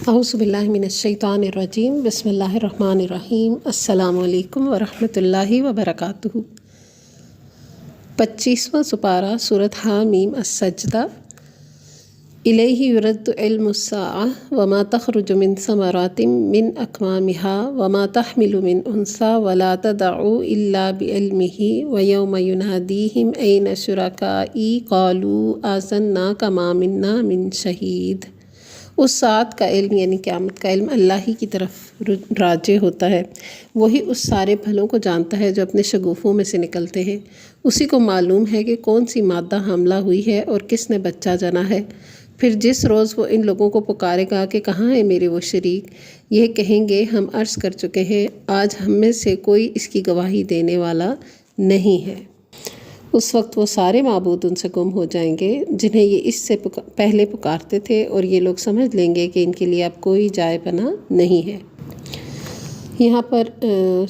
اعوذ باللہ من الشیطان الرجیم بسم اللہ الرحمن الرحیم السلام علیکم ورحمۃ اللہ وبرکاتہ۔ 25واں سپارہ سورۃ حامیم السجدہ۔ الیہ یرد علم الساعۃ وما تخرج من ثمرات من اکمامها وما تحمل من انثی ولا تدع الا بعلمہ ویوم ینادیہم این شرکائی قالوا آذناک ما منا من شہید۔ اس ساعت کا علم یعنی قیامت کا علم اللہ ہی کی طرف راجع ہوتا ہے۔ وہی اس سارے پھلوں کو جانتا ہے جو اپنے شگوفوں میں سے نکلتے ہیں۔ اسی کو معلوم ہے کہ کون سی مادہ حاملہ ہوئی ہے اور کس نے بچہ جنا ہے۔ پھر جس روز وہ ان لوگوں کو پکارے گا کہ کہاں ہیں میرے وہ شریک، یہ کہیں گے ہم عرض کر چکے ہیں، آج ہم میں سے کوئی اس کی گواہی دینے والا نہیں ہے۔ اس وقت وہ سارے معبود ان سے گم ہو جائیں گے جنہیں یہ اس سے پہلے پکارتے تھے، اور یہ لوگ سمجھ لیں گے کہ ان کے لیے اب کوئی جائے پناہ نہیں ہے۔ یہاں پر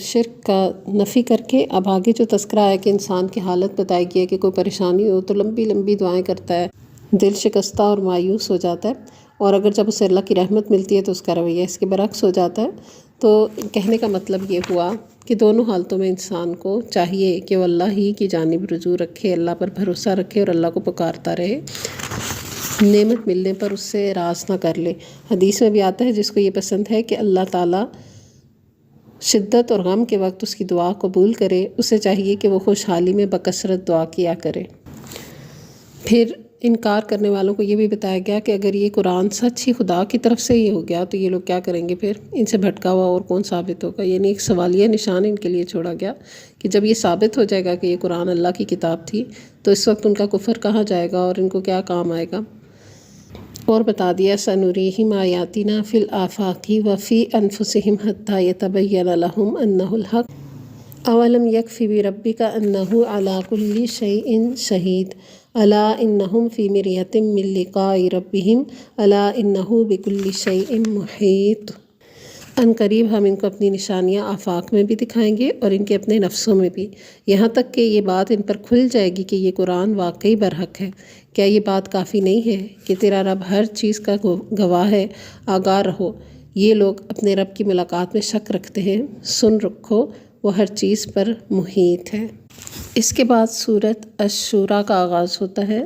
شرک کا نفی کر کے اب آگے جو تذکرہ ہے کہ انسان کی حالت بتائی گئی ہے کہ کوئی پریشانی ہو تو لمبی لمبی دعائیں کرتا ہے، دل شکستہ اور مایوس ہو جاتا ہے، اور اگر جب اسے اللہ کی رحمت ملتی ہے تو اس کا رویہ اس کے برعکس ہو جاتا ہے۔ تو کہنے کا مطلب یہ ہوا کہ دونوں حالتوں میں انسان کو چاہیے کہ وہ اللہ ہی کی جانب رجوع رکھے، اللہ پر بھروسہ رکھے اور اللہ کو پکارتا رہے، نعمت ملنے پر اس سے راض نہ کر لے۔ حدیث میں بھی آتا ہے جس کو یہ پسند ہے کہ اللہ تعالیٰ شدت اور غم کے وقت اس کی دعا قبول کرے، اسے چاہیے کہ وہ خوشحالی میں بکثرت دعا کیا کرے۔ پھر انکار کرنے والوں کو یہ بھی بتایا گیا کہ اگر یہ قرآن سچ ہی خدا کی طرف سے ہی ہو گیا تو یہ لوگ کیا کریں گے، پھر ان سے بھٹکا ہوا اور کون ثابت ہوگا۔ یعنی ایک سوالیہ نشان ان کے لیے چھوڑا گیا کہ جب یہ ثابت ہو جائے گا کہ یہ قرآن اللہ کی کتاب تھی تو اس وقت ان کا کفر کہاں جائے گا اور ان کو کیا کام آئے گا۔ اور بتا دیا سنریہم آیاتنا فی الآفاق وفی انفسہم حتی یتبین لہم انہ الحق اولم یکفی بربک انہ علی کل شیء شہید الا انہم فی مریۃ من لقاء ربہم الا انہ بکل شیء محیط۔ ان قریب ہم ان کو اپنی نشانیاں آفاق میں بھی دکھائیں گے اور ان کے اپنے نفسوں میں بھی، یہاں تک کہ یہ بات ان پر کھل جائے گی کہ یہ قرآن واقعی برحق ہے۔ کیا یہ بات کافی نہیں ہے کہ تیرا رب ہر چیز کا گواہ ہے؟ آگاہ رہو، یہ لوگ اپنے رب کی ملاقات میں شک رکھتے ہیں، سن رکھو وہ ہر چیز پر محیط ہے۔ اس کے بعد سورۃ الشورى کا آغاز ہوتا ہے۔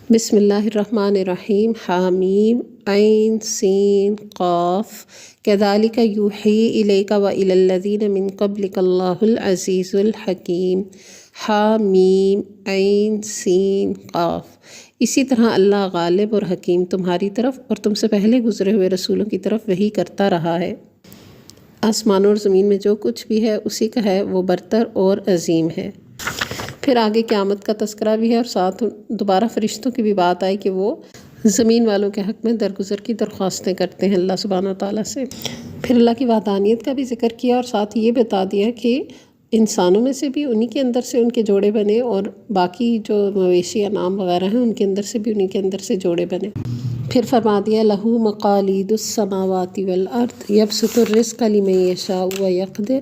بسم اللہ الرحمن الرحیم، حامیم عین سین قاف کذالک یوحی الیک والی الذین من قبلک اللہ العزیز الحکیم۔ حامیم عین سین قاف، اسی طرح اللہ غالب اور حکیم تمہاری طرف اور تم سے پہلے گزرے ہوئے رسولوں کی طرف وحی کرتا رہا ہے۔ آسمانوں اور زمین میں جو کچھ بھی ہے اسی کا ہے، وہ برتر اور عظیم ہے۔ پھر آگے قیامت کا تذکرہ بھی ہے اور ساتھ دوبارہ فرشتوں کی بھی بات آئی کہ وہ زمین والوں کے حق میں درگزر کی درخواستیں کرتے ہیں اللہ سبحانہ و تعالیٰ سے۔ پھر اللہ کی وحدانیت کا بھی ذکر کیا اور ساتھ یہ بتا دیا کہ انسانوں میں سے بھی انہی کے اندر سے ان کے جوڑے بنے، اور باقی جو مویشی انعام وغیرہ ہیں ان کے اندر سے بھی انہی کے اندر سے جوڑے بنے۔ پھر فرما دیا لہو مقالید السماوات والارض یبسط الرزق لمن یشاء ویقدر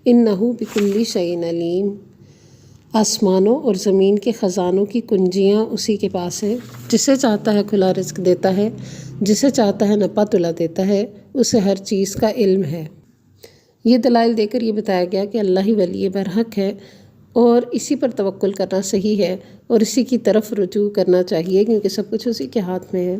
انہ بکل شیء علیم۔ آسمانوں اور زمین کے خزانوں کی کنجیاں اسی کے پاس ہیں، جسے چاہتا ہے کھلا رزق دیتا ہے، جسے چاہتا ہے نپا تلا دیتا ہے، اسے ہر چیز کا علم ہے۔ یہ دلائل دے کر یہ بتایا گیا کہ اللہ ہی ولی برحق ہے اور اسی پر توکل کرنا صحیح ہے اور اسی کی طرف رجوع کرنا چاہیے کیونکہ سب کچھ اسی کے ہاتھ میں ہے۔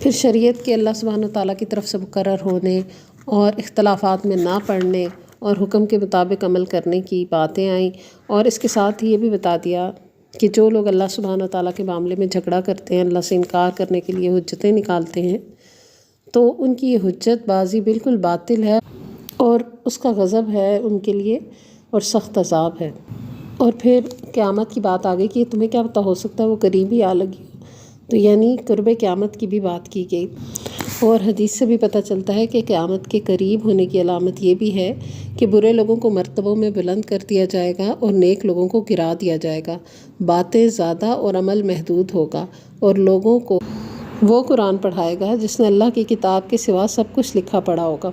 پھر شریعت کے اللہ سبحانہ و تعالیٰ کی طرف سے مقرر ہونے اور اختلافات میں نہ پڑنے اور حکم کے مطابق عمل کرنے کی باتیں آئیں، اور اس کے ساتھ ہی یہ بھی بتا دیا کہ جو لوگ اللہ سبحانہ و تعالیٰ کے معاملے میں جھگڑا کرتے ہیں، اللہ سے انکار کرنے کے لیے حجتیں نکالتے ہیں، تو ان کی یہ حجت بازی بالکل باطل ہے اور اس کا غضب ہے ان کے لیے اور سخت عذاب ہے۔ اور پھر قیامت کی بات آگئی کہ تمہیں کیا پتہ ہو سکتا ہے وہ قریب ہی آ لگی ہو، تو یعنی قرب قیامت کی بھی بات کی گئی۔ اور حدیث سے بھی پتہ چلتا ہے کہ قیامت کے قریب ہونے کی علامت یہ بھی ہے کہ برے لوگوں کو مرتبوں میں بلند کر دیا جائے گا اور نیک لوگوں کو گرا دیا جائے گا، باتیں زیادہ اور عمل محدود ہوگا، اور لوگوں کو وہ قرآن پڑھائے گا جس نے اللہ کی کتاب کے سوا سب کچھ لکھا پڑھا ہوگا۔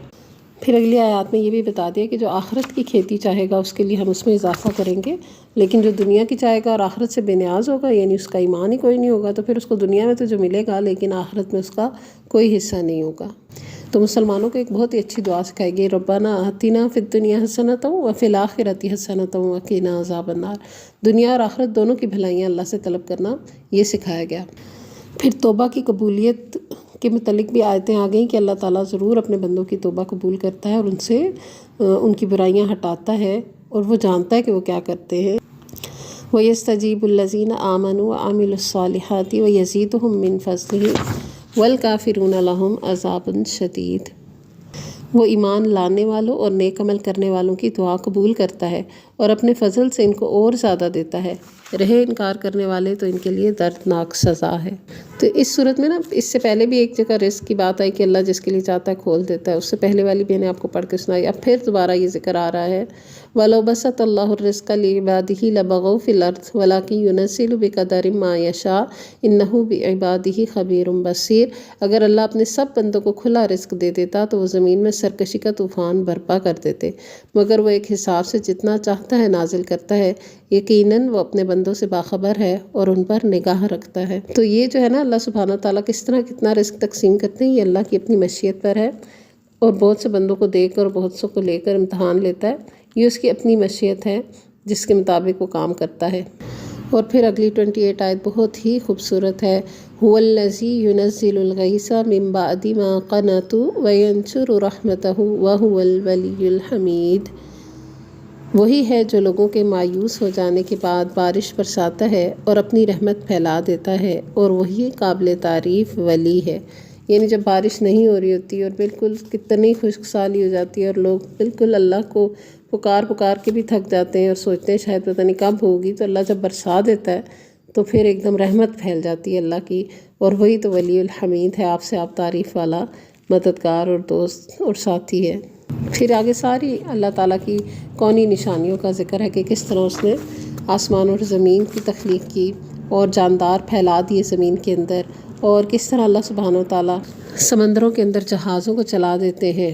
پھر اگلی آیات میں یہ بھی بتا دیا کہ جو آخرت کی کھیتی چاہے گا اس کے لیے ہم اس میں اضافہ کریں گے، لیکن جو دنیا کی چاہے گا اور آخرت سے بے نیاز ہوگا، یعنی اس کا ایمان ہی کوئی نہیں ہوگا، تو پھر اس کو دنیا میں تو جو ملے گا لیکن آخرت میں اس کا کوئی حصہ نہیں ہوگا۔ تو مسلمانوں کو ایک بہت ہی اچھی دعا سکھائی گئی، ربنا آتنا فی الدنیا حسنۃ وفی الآخرۃ حسنۃ وقنا عذاب النار۔ دنیا اور آخرت دونوں کی بھلائیاں اللہ سے طلب کرنا یہ سکھایا گیا۔ پھر توبہ کی قبولیت کے متعلق بھی آیتیں آ گئیں کہ اللہ تعالیٰ ضرور اپنے بندوں کی توبہ قبول کرتا ہے اور ان سے ان کی برائیاں ہٹاتا ہے، اور وہ جانتا ہے کہ وہ کیا کرتے ہیں۔ وَيَسْتَجِيبُ الَّذِينَ آمَنُوا وَعَمِلُوا الصَّالِحَاتِ وَيَزِيدُهُم مِّن فَضْلِهِ وَالْكَافِرُونَ لَهُمْ عَذَابٌ شَدِيدٌ۔ وہ ایمان لانے والوں اور نیک عمل کرنے والوں کی دعا قبول کرتا ہے اور اپنے فضل سے ان کو اور زیادہ دیتا ہے، رہے انکار کرنے والے تو ان کے لیے دردناک سزا ہے۔ تو اس صورت میں نا، اس سے پہلے بھی ایک جگہ رزق کی بات آئی کہ اللہ جس کے لیے چاہتا ہے کھول دیتا ہے، اس سے پہلے والی بھی میں نے آپ کو پڑھ کے سنائی۔ اب پھر دوبارہ یہ ذکر آ رہا ہے، وَلَوْ بَسَطَ اللَّهُ الرِّزْقَ لِعِبَادِهِ لَبَغَوْا فِي الْأَرْضِ وَلَٰكِن يُنَزِّلُ بِقَدَرٍ مَّا يَشَاءُ إِنَّهُ بِعِبَادِهِ خَبِيرٌ بَصِيرٌ۔ اگر اللہ اپنے سب بندوں کو کھلا رزق دے دیتا تو وہ زمین میں سرکشی کا طوفان برپا کر دیتے، مگر وہ ایک حساب سے جتنا چاہتا ہے نازل کرتا ہے، یقیناً وہ اپنے بندوں سے باخبر ہے اور ان پر نگاہ رکھتا ہے۔ تو یہ جو ہے نا، اللہ سبحانہ تعالیٰ کس طرح کتنا رزق تقسیم کرتے ہیں، یہ اللہ کی اپنی مشیت پر ہے، اور بہت سے بندوں کو دے کر اور بہت سے کو لے کر امتحان لیتا ہے، یہ اس کی اپنی مشیت ہے جس کے مطابق وہ کام کرتا ہے۔ اور پھر اگلی 28 آیت بہت ہی خوبصورت ہے، هُوَ الَّذِي يُنَزِّلُ الْغَيْثَ مِن بَعْدِ مَا قَنَطُوا وَيَنشُرُ رَحْمَتَهُ وَهُوَ الْوَلِيُّ الْحَمِيدُ۔ وہی ہے جو لوگوں کے مایوس ہو جانے کے بعد بارش برساتا ہے اور اپنی رحمت پھیلا دیتا ہے، اور وہی قابل تعریف ولی ہے۔ یعنی جب بارش نہیں ہو رہی ہوتی اور بالکل کتنی خشک سالی ہو جاتی ہے اور لوگ بالکل اللہ کو پکار پکار کے بھی تھک جاتے ہیں اور سوچتے ہیں شاید پتہ نہیں کب ہوگی، تو اللہ جب برسا دیتا ہے تو پھر ایک دم رحمت پھیل جاتی ہے اللہ کی، اور وہی تو ولی الحمید ہے، آپ سے آپ تعریف والا مددگار اور دوست اور ساتھی ہے۔ پھر آگے ساری اللہ تعالیٰ کی کونی نشانیوں کا ذکر ہے کہ کس طرح اس نے آسمان اور زمین کی تخلیق کی اور جاندار پھیلا دیے زمین کے اندر، اور کس طرح اللہ سبحانہ و تعالیٰ سمندروں کے اندر جہازوں کو چلا دیتے ہیں۔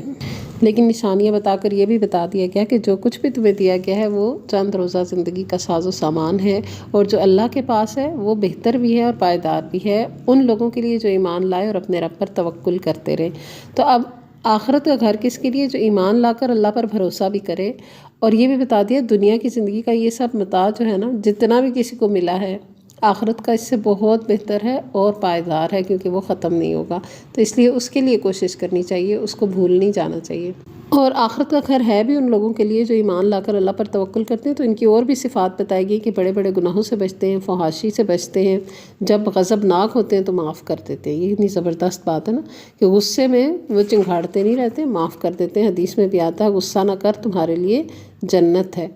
لیکن نشانیاں بتا کر یہ بھی بتا دیا گیا کہ جو کچھ بھی تمہیں دیا گیا ہے وہ چند روزہ زندگی کا ساز و سامان ہے، اور جو اللہ کے پاس ہے وہ بہتر بھی ہے اور پائیدار بھی ہے ان لوگوں کے لیے جو ایمان لائے اور اپنے رب پر توکل کرتے رہے۔ تو اب آخرت کا گھر کس کے لیے؟ جو ایمان لا کر اللہ پر بھروسہ بھی کرے، اور یہ بھی بتا دیا دنیا کی زندگی کا یہ سب متاع جو ہے نا، جتنا بھی کسی کو ملا ہے، آخرت کا اس سے بہت بہتر ہے اور پائیدار ہے، کیونکہ وہ ختم نہیں ہوگا۔ تو اس لیے اس کے لیے کوشش کرنی چاہیے، اس کو بھول نہیں جانا چاہیے۔ اور آخرت کا گھر ہے بھی ان لوگوں کے لیے جو ایمان لا کر اللہ پر توکل کرتے ہیں۔ تو ان کی اور بھی صفات بتائی گئی کہ بڑے بڑے گناہوں سے بچتے ہیں، فحاشی سے بچتے ہیں، جب غضبناک ہوتے ہیں تو معاف کر دیتے ہیں۔ یہ اتنی زبردست بات ہے نا کہ غصے میں وہ چنگھاڑتے نہیں رہتے، معاف کر دیتے ہیں۔ حدیث میں بھی آتا ہے، غصہ نہ کر، تمہارے لیے جنت ہے۔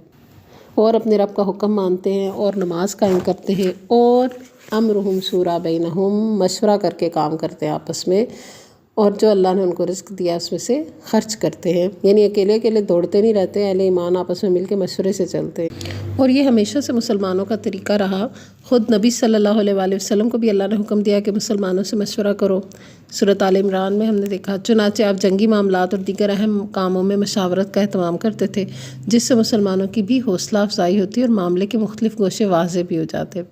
اور اپنے رب کا حکم مانتے ہیں اور نماز قائم کرتے ہیں، اور امرہم شوری بینہم، مشورہ کر کے کام کرتے ہیں آپس میں، اور جو اللہ نے ان کو رزق دیا اس میں سے خرچ کرتے ہیں۔ یعنی اکیلے اکیلے دوڑتے نہیں رہتے، اہل ایمان آپس میں مل کے مشورے سے چلتے ہیں۔ اور یہ ہمیشہ سے مسلمانوں کا طریقہ رہا۔ خود نبی صلی اللہ علیہ وآلہ وسلم کو بھی اللہ نے حکم دیا کہ مسلمانوں سے مشورہ کرو۔ سورۃ آل عمران میں ہم نے دیکھا، چنانچہ آپ جنگی معاملات اور دیگر اہم کاموں میں مشاورت کا اہتمام کرتے تھے، جس سے مسلمانوں کی بھی حوصلہ افزائی ہوتی اور معاملے کے مختلف گوشے واضح بھی ہو جاتے۔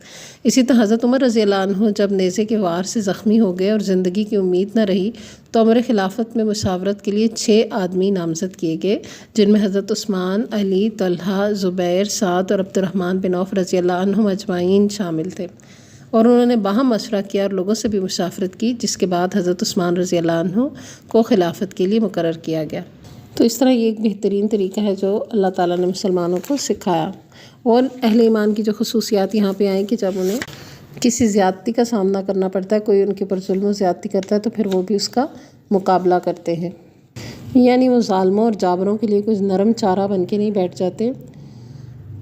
اسی طرح حضرت عمر رضی اللہ عنہ جب نیزے کے وار سے زخمی ہو گئے اور زندگی کی امید نہ رہی، تو امر خلافت میں مشاورت کے لیے 6 آدمی نامزد کیے گئے، جن میں حضرت عثمان، علی، طلحہ، زبیر، سعد اور عبد الرحمن بن عوف رضی اللہ عنہم اجمعین شامل تھے۔ اور انہوں نے باہم مشورہ کیا اور لوگوں سے بھی مشاورت کی، جس کے بعد حضرت عثمان رضی اللہ عنہ کو خلافت کے لیے مقرر کیا گیا۔ تو اس طرح یہ ایک بہترین طریقہ ہے جو اللہ تعالیٰ نے مسلمانوں کو سکھایا۔ اور اہل ایمان کی جو خصوصیات یہاں پہ آئیں کہ جب انہیں کسی زیادتی کا سامنا کرنا پڑتا ہے، کوئی ان کے اوپر ظلم و زیادتی کرتا ہے، تو پھر وہ بھی اس کا مقابلہ کرتے ہیں۔ یعنی وہ ظالموں اور جابروں کے لیے کچھ نرم چارہ بن کے نہیں بیٹھ جاتے۔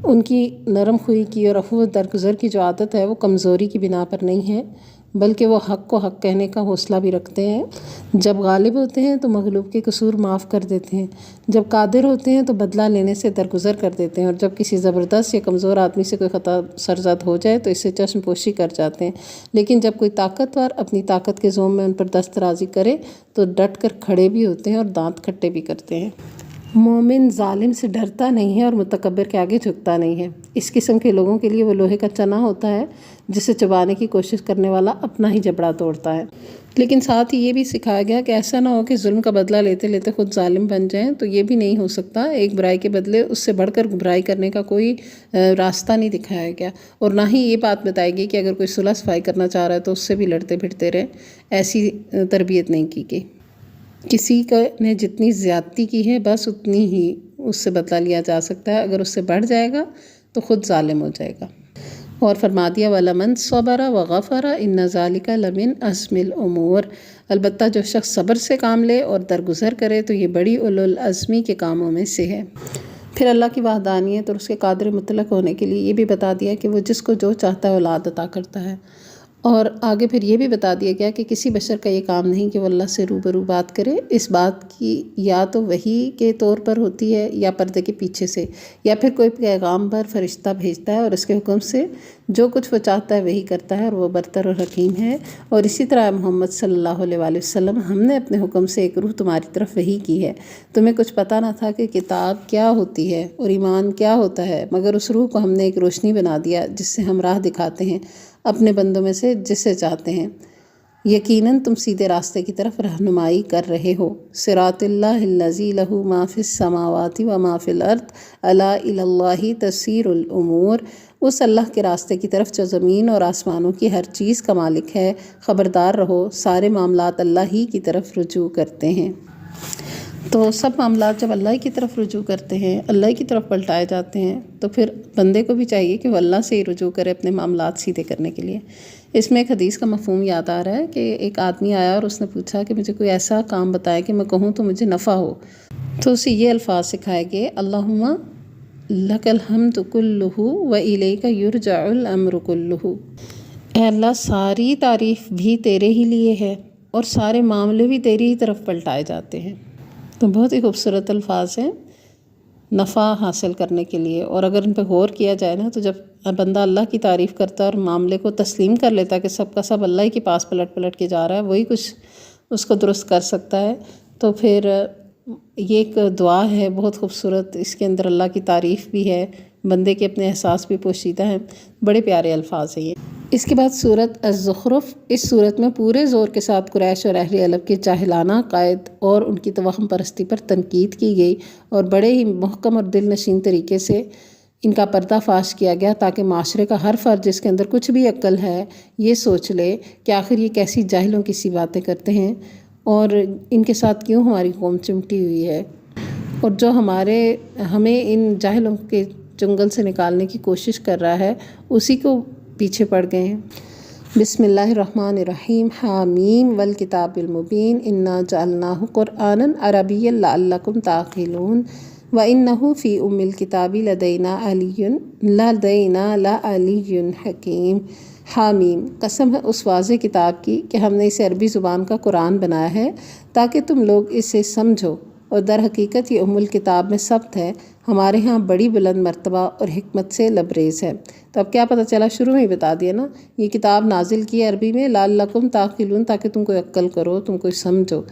ان کی نرم خوئی کی اور عفو و درگزر کی جو عادت ہے وہ کمزوری کی بنا پر نہیں ہے، بلکہ وہ حق کو حق کہنے کا حوصلہ بھی رکھتے ہیں۔ جب غالب ہوتے ہیں تو مغلوب کے قصور معاف کر دیتے ہیں، جب قادر ہوتے ہیں تو بدلہ لینے سے درگزر کر دیتے ہیں، اور جب کسی زبردست یا کمزور آدمی سے کوئی خطا سرزد ہو جائے تو اس سے چشم پوشی کر جاتے ہیں، لیکن جب کوئی طاقتور اپنی طاقت کے زوم میں ان پر دست درازی کرے تو ڈٹ کر کھڑے بھی ہوتے ہیں اور دانت کھٹے بھی کرتے ہیں۔ مومن ظالم سے ڈرتا نہیں ہے اور متکبر کے آگے جھکتا نہیں ہے۔ اس قسم کے لوگوں کے لیے وہ لوہے کا چنا ہوتا ہے جسے چبانے کی کوشش کرنے والا اپنا ہی جبڑا توڑتا ہے۔ لیکن ساتھ ہی یہ بھی سکھایا گیا کہ ایسا نہ ہو کہ ظلم کا بدلہ لیتے لیتے خود ظالم بن جائیں، تو یہ بھی نہیں ہو سکتا۔ ایک برائی کے بدلے اس سے بڑھ کر برائی کرنے کا کوئی راستہ نہیں دکھایا گیا، اور نہ ہی یہ بات بتائی گئی کہ اگر کوئی صلح صفائی کرنا چاہ رہا ہے تو اس سے بھی لڑتے پھرتے رہیں، ایسی تربیت نہیں کی گئی۔ کسی نے جتنی زیادتی کی ہے بس اتنی ہی اس سے بدلہ لیا جا سکتا ہے، اگر اس سے بڑھ جائے گا تو خود ظالم ہو جائے گا۔ اور فرما دیا وَلَمَنْ صَبَرَ وَغَفَرَ إِنَّ ذَلِكَ لَمِنْ عَزْمِ الْأُمُورِ، البتہ جو شخص صبر سے کام لے اور درگزر کرے تو یہ بڑی اولو العزمی کے کاموں میں سے ہے۔ پھر اللہ کی وحدانیت اور اس کے قادر مطلق ہونے کے لیے یہ بھی بتا دیا کہ وہ جس کو جو چاہتا ہے اولاد عطا کرتا ہے، اور آگے پھر یہ بھی بتا دیا گیا کہ کسی بشر کا یہ کام نہیں کہ وہ اللہ سے روبرو بات کرے۔ اس بات کی یا تو وحی کے طور پر ہوتی ہے یا پردے کے پیچھے سے، یا پھر کوئی پیغام پر فرشتہ بھیجتا ہے اور اس کے حکم سے جو کچھ وہ چاہتا ہے وہی کرتا ہے، اور وہ برتر اور حکیم ہے۔ اور اسی طرح محمد صلی اللہ علیہ وآلہ وسلم، ہم نے اپنے حکم سے ایک روح تمہاری طرف وحی کی ہے، تمہیں کچھ پتہ نہ تھا کہ کتاب کیا ہوتی ہے اور ایمان کیا ہوتا ہے، مگر اس روح کو ہم نے ایک روشنی بنا دیا جس سے ہم راہ دکھاتے ہیں اپنے بندوں میں سے جسے چاہتے ہیں۔ یقیناً تم سیدھے راستے کی طرف رہنمائی کر رہے ہو۔ صراط اللہ الذی لہ ما فی السماوات و ما فی الارض الا الی اللہ تسیر الامور، اس اللہ کے راستے کی طرف جو زمین اور آسمانوں کی ہر چیز کا مالک ہے، خبردار رہو سارے معاملات اللہ ہی کی طرف رجوع کرتے ہیں۔ تو سب معاملات جب اللہ کی طرف رجوع کرتے ہیں، اللہ کی طرف پلٹائے جاتے ہیں، تو پھر بندے کو بھی چاہیے کہ وہ اللہ سے ہی رجوع کرے اپنے معاملات سیدھے کرنے کے لیے۔ اس میں ایک حدیث کا مفہوم یاد آ رہا ہے کہ ایک آدمی آیا اور اس نے پوچھا کہ مجھے کوئی ایسا کام بتائے کہ میں کہوں تو مجھے نفع ہو، تو اسے یہ الفاظ سکھائے گئے، اللہم لک الحمد کلہ و الیک یرجع الامر کلہ، اے اللہ ساری تعریف بھی تیرے ہی لیے ہے اور سارے معاملے بھی تیری ہی طرف پلٹائے جاتے ہیں۔ تو بہت ہی خوبصورت الفاظ ہیں نفع حاصل کرنے کے لیے، اور اگر ان پہ غور کیا جائے نا تو جب بندہ اللہ کی تعریف کرتا ہے اور معاملے کو تسلیم کر لیتا ہے کہ سب کا سب اللہ ہی کے پاس پلٹ پلٹ کے جا رہا ہے، وہی کچھ اس کو درست کر سکتا ہے، تو پھر یہ ایک دعا ہے بہت خوبصورت، اس کے اندر اللہ کی تعریف بھی ہے، بندے کے اپنے احساس بھی پوشیدہ ہیں، بڑے پیارے الفاظ ہیں یہ۔ اس کے بعد سورۃ الزخرف، اس سورت میں پورے زور کے ساتھ قریش اور اہل عرب کے جاہلانہ عقائد اور ان کی توہم پرستی پر تنقید کی گئی، اور بڑے ہی محکم اور دل نشین طریقے سے ان کا پردہ فاش کیا گیا تاکہ معاشرے کا ہر فرد جس کے اندر کچھ بھی عقل ہے یہ سوچ لے کہ آخر یہ کیسی جاہلوں کی سی باتیں کرتے ہیں اور ان کے ساتھ کیوں ہماری قوم چمٹی ہوئی ہے، اور جو ہمیں ان جاہلوں کے جنگل سے نکالنے کی کوشش کر رہا ہے اسی کو پیچھے پڑ گئے ہیں۔ بسم اللہ الرحمن الرحیم، حامیم والکتاب المبین، انا جعلناہ قرآنا عربیا لعلکم تعقلون، وَإِنَّهُ فِي أُمِّ الْكِتَابِ لَدَيْنَا لَعَلِيٌّ حَكِيمٌ۔ حامیم، قسم ہے اس واضح کتاب کی کہ ہم نے اسے عربی زبان کا قرآن بنایا ہے تاکہ تم لوگ اسے سمجھو، اور در حقیقت یہ ام الکتاب میں ثبت ہے، ہمارے ہاں بڑی بلند مرتبہ اور حکمت سے لبریز ہے۔ تو اب کیا پتہ چلا، شروع میں ہی بتا دیا نا، یہ کتاب نازل کی ہے عربی میں لعلکم تعقلون، تاکہ تم کوئی عقل کرو، تم کوئی سمجھو،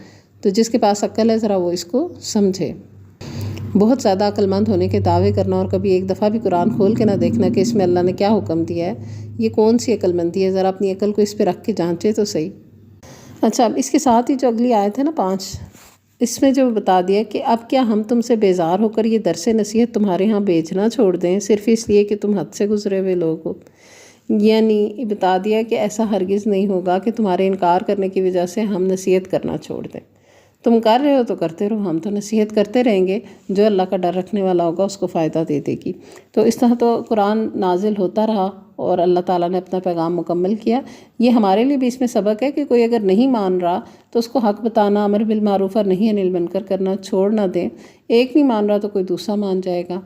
تو جس کے پاس عقل ہے ذرا وہ اس کو سمجھے۔ بہت زیادہ عقل مند ہونے کے دعوے کرنا اور کبھی ایک دفعہ بھی قرآن کھول کے نہ دیکھنا کہ اس میں اللہ نے کیا حکم دیا ہے، یہ کون سی عقل مندی ہے، ذرا اپنی عقل کو اس پہ رکھ کے جانچے تو صحیح۔ اچھا، اب اس کے ساتھ ہی جو اگلی آیت ہے نا 5، اس میں جو بتا دیا کہ اب کیا ہم تم سے بیزار ہو کر یہ درس نصیحت تمہارے ہاں بھیجنا چھوڑ دیں صرف اس لیے کہ تم حد سے گزرے ہوئے لوگ ہو، یعنی بتا دیا کہ ایسا ہرگز نہیں ہوگا کہ تمہارے انکار کرنے کی وجہ سے ہم نصیحت کرنا چھوڑ دیں، تم کر رہے ہو تو کرتے رہو، ہم تو نصیحت کرتے رہیں گے، جو اللہ کا ڈر رکھنے والا ہوگا اس کو فائدہ دے دے گی۔ تو اس طرح تو قرآن نازل ہوتا رہا اور اللہ تعالیٰ نے اپنا پیغام مکمل کیا۔ یہ ہمارے لیے بھی اس میں سبق ہے کہ کوئی اگر نہیں مان رہا تو اس کو حق بتانا، امر بالمعروف اور نہی عن المنکر کرنا چھوڑ نہ دیں۔ ایک نہیں مان رہا تو کوئی دوسرا مان جائے گا۔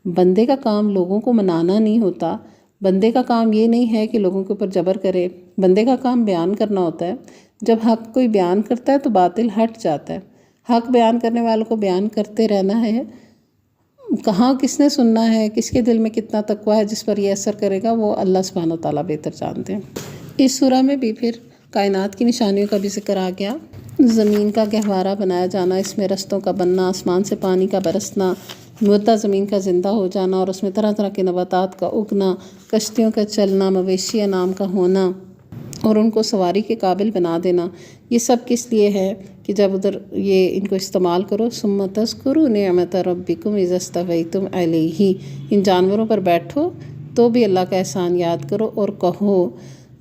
بندے کا کام لوگوں کو منانا نہیں ہوتا بندے کا کام یہ نہیں ہے کہ لوگوں کے اوپر جبر کرے، بندے کا کام بیان کرنا ہوتا ہے۔ جب حق کوئی بیان کرتا ہے تو باطل ہٹ جاتا ہے۔ حق بیان کرنے والوں کو بیان کرتے رہنا ہے۔ کہاں کس نے سننا ہے، کس کے دل میں کتنا تقویٰ ہے جس پر یہ اثر کرے گا، وہ اللہ سبحانہ وتعالیٰ بہتر جانتے ہیں۔ اس سورہ میں بھی پھر کائنات کی نشانیوں کا بھی ذکر آ گیا۔ زمین کا گہوارہ بنایا جانا، اس میں رستوں کا بننا، آسمان سے پانی کا برسنا، مردہ زمین کا زندہ ہو جانا اور اس میں طرح طرح کے نباتات کا اگنا، کشتیوں کا چلنا، مویشی انعام کا ہونا اور ان کو سواری کے قابل بنا دینا، یہ سب کس لیے ہے کہ جب ادھر یہ ان کو استعمال کرو، ثم تذکروا نعمت ربکم اذا استویتم علیہ، ان جانوروں پر بیٹھو تو بھی اللہ کا احسان یاد کرو اور کہو